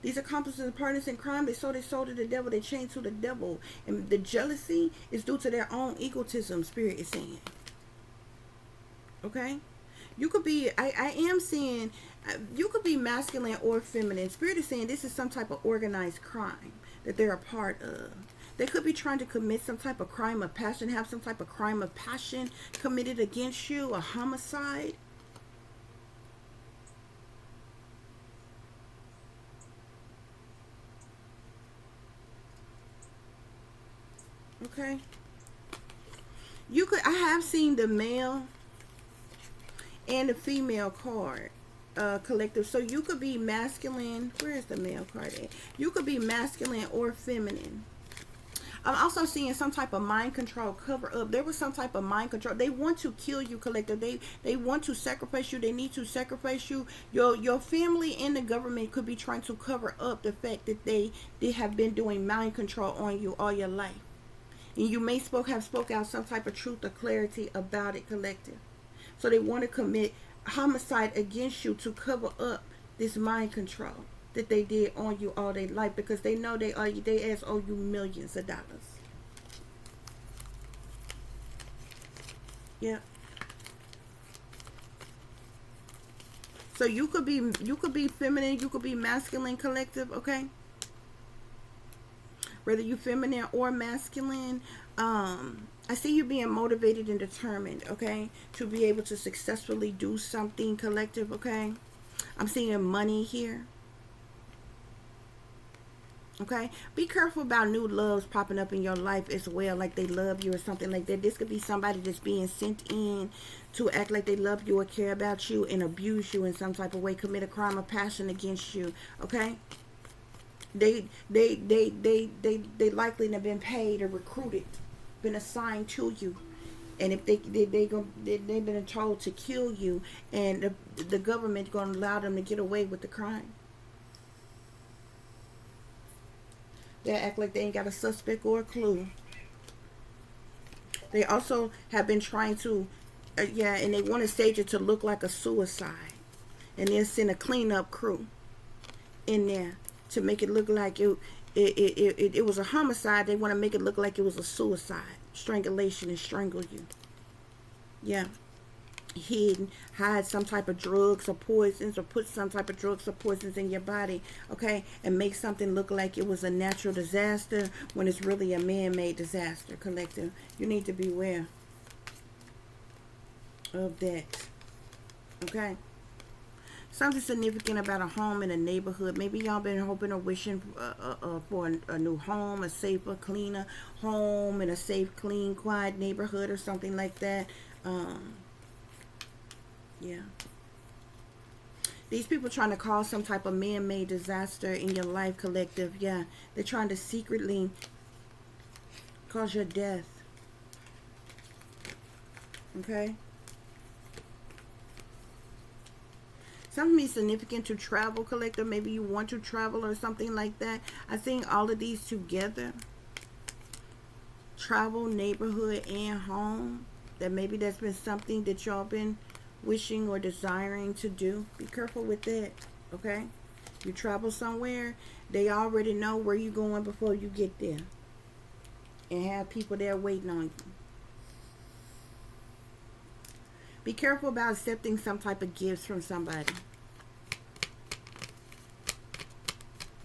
These accomplices and partners in crime, they sold their soul to the devil, they chained to the devil. And the jealousy is due to their own egotism, Spirit is saying. Okay? You could be, I am seeing, you could be masculine or feminine. Spirit is saying this is some type of organized crime that they're a part of. They could be trying to commit some type of crime of passion, have some type of crime of passion committed against you, a homicide. Okay, you could, I have seen the male and the female card, collective. So you could be masculine. Where is the male card at? You could be masculine or feminine. I'm also seeing some type of mind control, cover up. There was some type of mind control. They want to kill you, collective. They want to sacrifice you. They need to sacrifice you. Your family and the government could be trying to cover up the fact that they have been doing mind control on you all your life. And you may have spoke out some type of truth or clarity about it, collective. So they want to commit homicide against you to cover up this mind control that they did on you all their life, because they know they owe you millions of dollars. Yeah. So you could be feminine, you could be masculine, collective, okay? Whether you feminine or masculine, I see you being motivated and determined, okay, to be able to successfully do something, collective, okay? I'm seeing money here. Okay, be careful about new loves popping up in your life as well, like they love you or something like that. This could be somebody that's being sent in to act like they love you or care about you and abuse you in some type of way, commit a crime of passion against you. Okay, they likely have been paid or recruited, been assigned to you, and if they've been told to kill you, and the government gonna allow them to get away with the crime. They act like they ain't got a suspect or a clue. They also have been trying to, and they want to stage it to look like a suicide, and they'll send a cleanup crew in there to make it look like it was a homicide. They want to make it look like it was a suicide, strangulation, and strangle you. Yeah. Hide some type of drugs or poisons, or put some type of drugs or poisons in your body, okay, and make something look like it was a natural disaster when it's really a man-made disaster, collective. You need to beware of that, okay? Something significant about a home in a neighborhood. Maybe y'all been hoping or wishing for a new home, a safer, cleaner home in a safe, clean, quiet neighborhood or something like that. Yeah. These people trying to cause some type of man-made disaster in your life, collective. Yeah. They're trying to secretly cause your death. Okay? Something significant to travel, collector. Maybe you want to travel or something like that. I think all of these together. Travel, neighborhood, and home. That maybe that's been something that y'all been wishing or desiring to do. Be careful with that, okay? You travel somewhere, they already know where you're going before you get there. And have people there waiting on you. Be careful about accepting some type of gifts from somebody.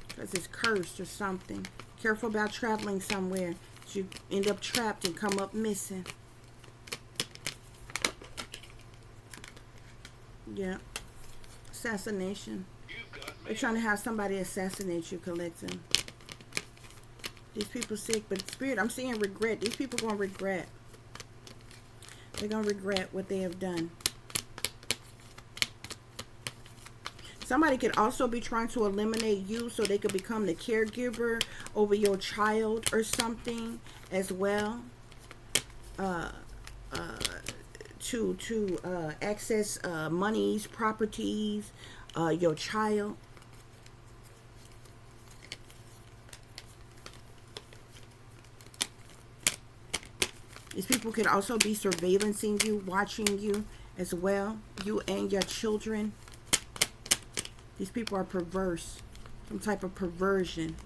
Because it's cursed or something. Careful about traveling somewhere. You end up trapped and come up missing. Yeah. Assassination. They're trying to have somebody assassinate you, collector. These people sick, but spirit, I'm seeing regret. These people gonna regret. They're gonna regret what they have done. Somebody could also be trying to eliminate you so they could become the caregiver over your child or something as well. To access monies, properties, your child. These people could also be surveillancing you, watching you as well. You and your children. These people are perverse. Some type of perversion.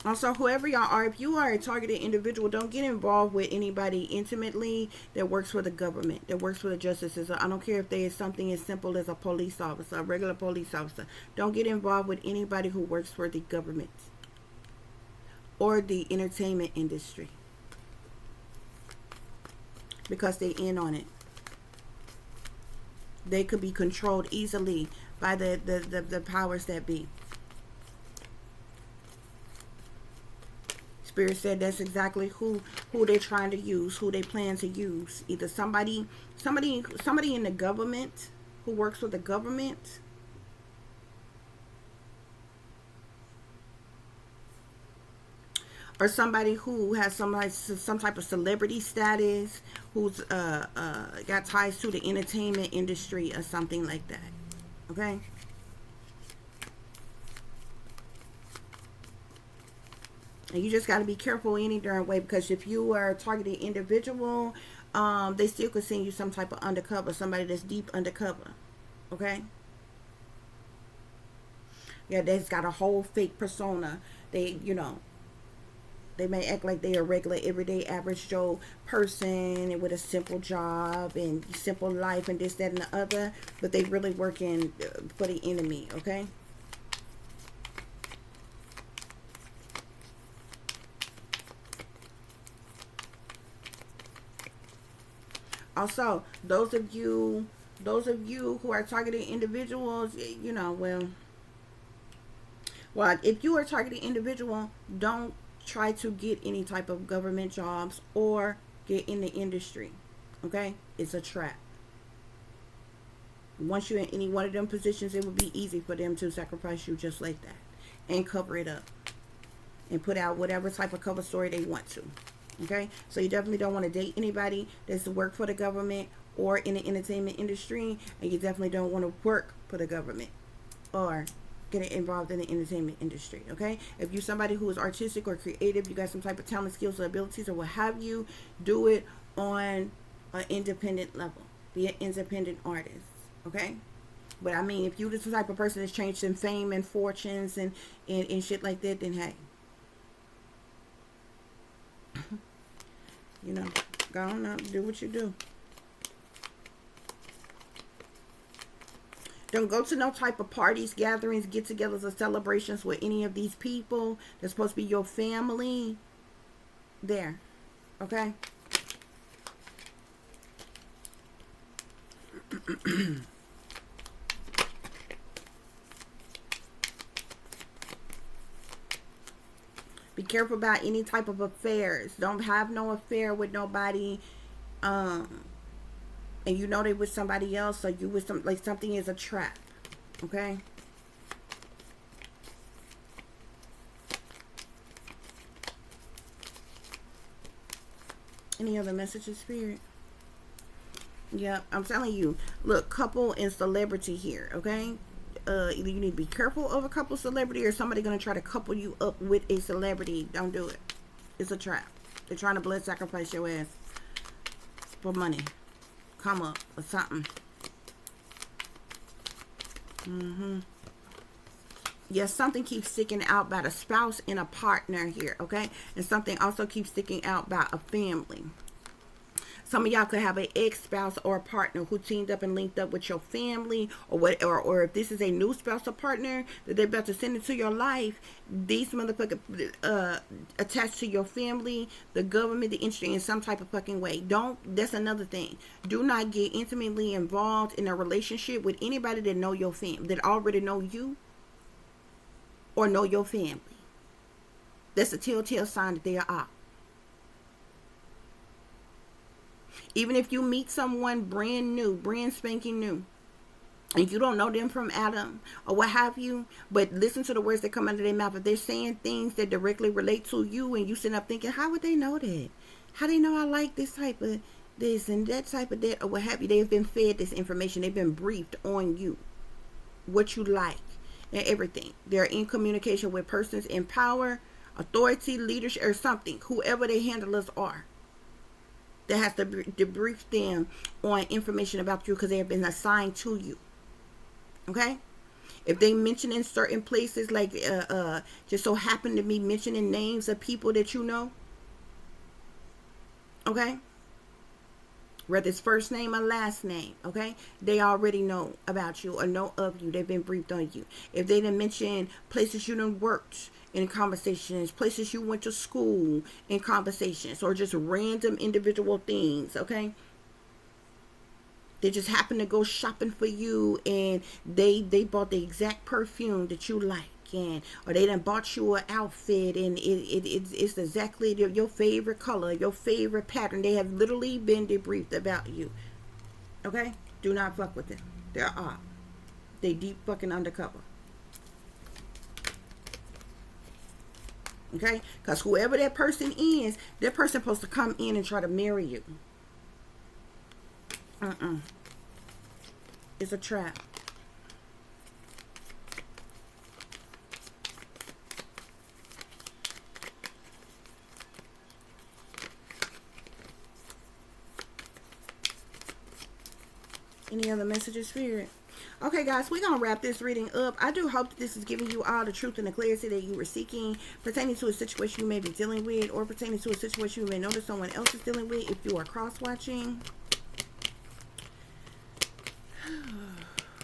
Also, whoever y'all are, if you are a targeted individual, don't get involved with anybody intimately that works for the government, that works for the justice system. I don't care if there is something as simple as a police officer, a regular police officer. Don't get involved with anybody who works for the government or the entertainment industry, because they in on it. They could be controlled easily by the powers that be. Spirit said that's exactly who they're trying to use, who they plan to use. Either somebody in the government who works for the government, or somebody who has some type of celebrity status, who's got ties to the entertainment industry or something like that. Okay. And you just got to be careful any darn way, because if you are a targeted individual, they still could send you some type of undercover, somebody that's deep undercover. Okay. Yeah, they've got a whole fake persona. They may act like they're a regular, everyday, average Joe person with a simple job and simple life and this, that, and the other, but they really working for the enemy. Okay. Also, those of you who are targeted individuals, well, if you are a targeted individual, don't try to get any type of government jobs or get in the industry. Okay? It's a trap. Once you're in any one of them positions, it would be easy for them to sacrifice you just like that and cover it up and put out whatever type of cover story they want to. Okay, so you definitely don't want to date anybody that's work for the government or in the entertainment industry, and you definitely don't want to work for the government or get involved in the entertainment industry. Okay, if you're somebody who is artistic or creative, you got some type of talent, skills, or abilities, or what have you, do it on an independent level. Be an independent artist. Okay, but I mean, if you're the type of person that's changed in fame and fortunes and shit like that, then hey. Go on out, do what you do. Don't go to no type of parties, gatherings, get-togethers, or celebrations with any of these people that's supposed to be your family. There. Okay? Be careful about any type of affairs. Don't have no affair with nobody. And you know they with somebody else, or you with something is a trap. Okay? Any other messages, Spirit? Yep, I'm telling you. Look, couple and celebrity here, okay? Either you need to be careful of a couple celebrity or somebody going to try to couple you up with a celebrity. Don't do it. It's a trap. They're trying to blood sacrifice your ass for money. Come up or something. Yes, something keeps sticking out about a spouse and a partner here, okay? And something also keeps sticking out about a family. Some of y'all could have an ex-spouse or a partner who teamed up and linked up with your family, or what, or if this is a new spouse or partner that they're about to send into your life, these motherfuckers attached to your family, the government, the industry in some type of fucking way. That's another thing. Do not get intimately involved in a relationship with anybody that know your family, that already know you or know your family. That's a telltale sign that they are out. Even if you meet someone brand new, brand spanking new, and you don't know them from Adam or what have you, but listen to the words that come out of their mouth. If they're saying things that directly relate to you and you sit up thinking, how would they know that? How do they know I like this type of this and that type of that or what have you? They've been fed this information. They've been briefed on you, what you like and everything. They're in communication with persons in power, authority, leadership, or something, whoever their handlers are. That has to debrief them on information about you because they have been assigned to you. Okay? If they mention in certain places, like just so happen to be mentioning names of people that you know. Okay? Whether it's first name or last name. Okay? They already know about you or know of you. They've been briefed on you. If they didn't mention places you done worked in conversations, places you went to school in conversations, or just random individual things, okay? They just happen to go shopping for you and they bought the exact perfume that you like, and or they done bought you an outfit and it's exactly your favorite color, your favorite pattern. They have literally been debriefed about you. Okay? Do not fuck with them. They're off. They deep fucking undercover. Okay? Because whoever that person is, that person supposed to come in and try to marry you. It's a trap. Any other messages, Spirit? Okay, guys, we're going to wrap this reading up. I do hope that this is giving you all the truth and the clarity that you were seeking pertaining to a situation you may be dealing with, or pertaining to a situation you may know that someone else is dealing with if you are cross-watching.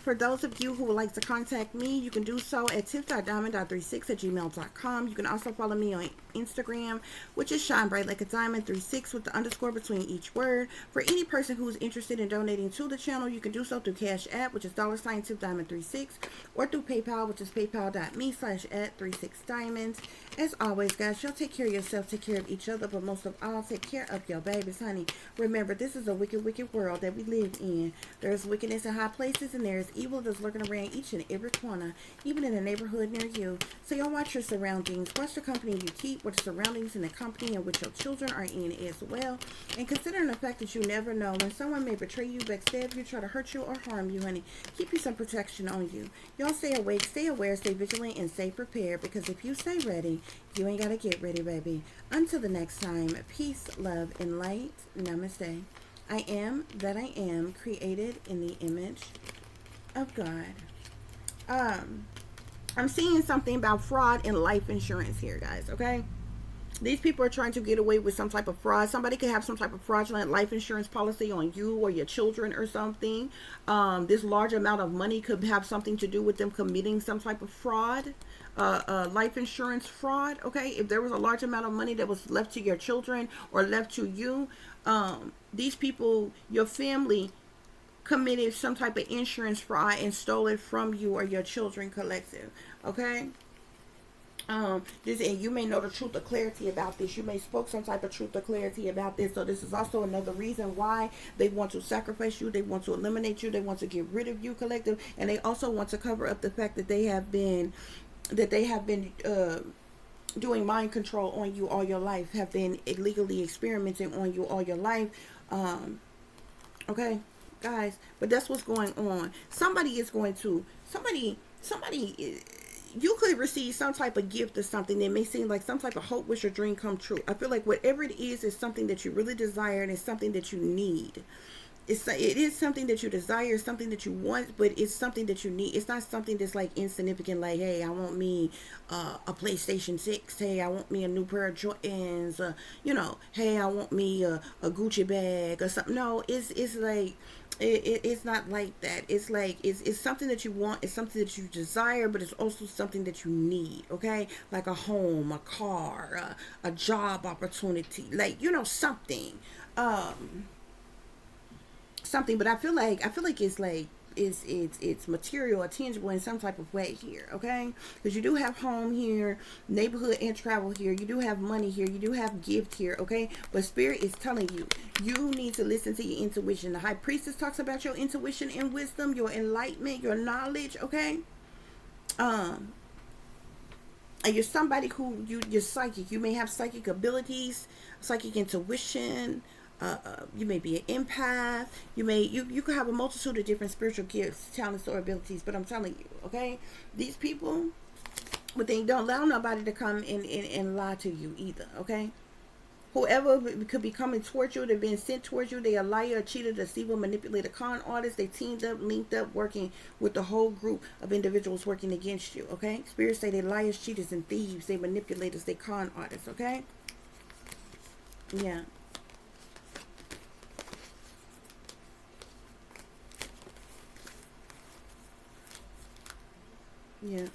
For those of you who would like to contact me, you can do so at tiff.diamond.36@gmail.com. You can also follow me on Instagram, which is Shine Bright Like a Diamond 36 with the underscore between each word. For any person who is interested in donating to the channel, you can do so through CASHAPP, which is $tiffdiamond36, or through PayPal, which is paypal.me/@36diamonds. As always, guys, y'all take care of yourself, take care of each other, but most of all, take care of your babies, honey. Remember, this is a wicked, wicked world that we live in. There's wickedness in high places, and there's evil that's lurking around each and every corner, even in a neighborhood near you. So y'all watch your surroundings. Watch the company you keep, what the surroundings and the company in which your children are in as well. And considering the fact that you never know when someone may betray you, backstab you, try to hurt you, or harm you, honey, keep you some protection on you. Y'all stay awake, stay aware, stay vigilant, and stay prepared, because if you stay ready, you ain't got to get ready, baby. Until the next time, peace, love, and light. Namaste. I am that I am, created in the image of God. I'm seeing something about fraud in life insurance here, guys, okay? These people are trying to get away with some type of fraud. Somebody could have some type of fraudulent life insurance policy on you or your children or something. This large amount of money could have something to do with them committing some type of fraud, life insurance fraud, okay? If there was a large amount of money that was left to your children or left to you, these people, your family, committed some type of insurance fraud and stole it from you or your children collective, okay? This, and you may know the truth or clarity about this. You may spoke some type of truth or clarity about this. So this is also another reason why they want to sacrifice you. They want to eliminate you. They want to get rid of you collective. And they also want to cover up the fact that they have been doing mind control on you all your life, have been illegally experimenting on you all your life. Okay, guys, but that's what's going on. Somebody is going to, you could receive some type of gift or something that may seem like some type of hope, wish, or dream come true. I feel like whatever it is something that you really desire, and it's something that you need. It is something that you desire, something that you want, but it's something that you need. It's not something that's like insignificant, like, hey, I want me a PlayStation 6. Hey, I want me a new pair of Jordans. You know, hey, I want me a Gucci bag or something. No, it's like, it's not like that. It's like, it's something that you want. It's something that you desire, but it's also something that you need. Okay, like a home, a car, a job opportunity, like, you know, something. Something, but I feel like it's like it's material or tangible in some type of way here, okay? Because you do have home here, neighborhood and travel here, you do have money here, you do have gift here, okay? But Spirit is telling you, you need to listen to your intuition. The High Priestess talks about your intuition and wisdom, your enlightenment, your knowledge, okay? And you're somebody who you're psychic. You may have psychic abilities, psychic intuition. You may be an empath. You could have a multitude of different spiritual gifts, talents, or abilities. But I'm telling you, okay, these people, but they don't allow nobody to come and lie to you either, okay? Whoever could be coming towards you, they've been sent towards you, they are a liar, a cheater, deceiver, manipulator, con artist. They teamed up, linked up, working with the whole group of individuals working against you, okay? Spirits say they liars, cheaters, and thieves. They manipulators, they con artists, okay? Yeah. Yeah.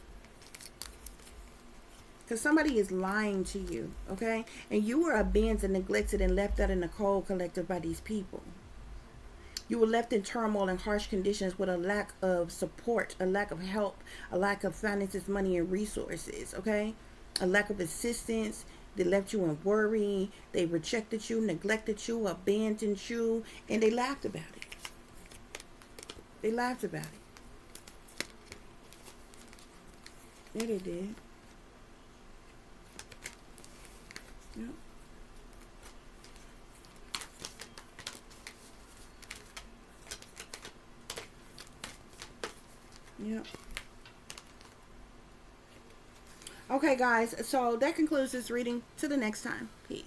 Because somebody is lying to you, okay? And you were abandoned, neglected, and left out in the cold collective by these people. You were left in turmoil and harsh conditions with a lack of support, a lack of help, a lack of finances, money, and resources, okay? A lack of assistance. They left you in worry. They rejected you, neglected you, abandoned you, and they laughed about it. They laughed about it. Yeah, they did. Yep. Yep. Okay, guys. So that concludes this reading. Till the next time. Peace.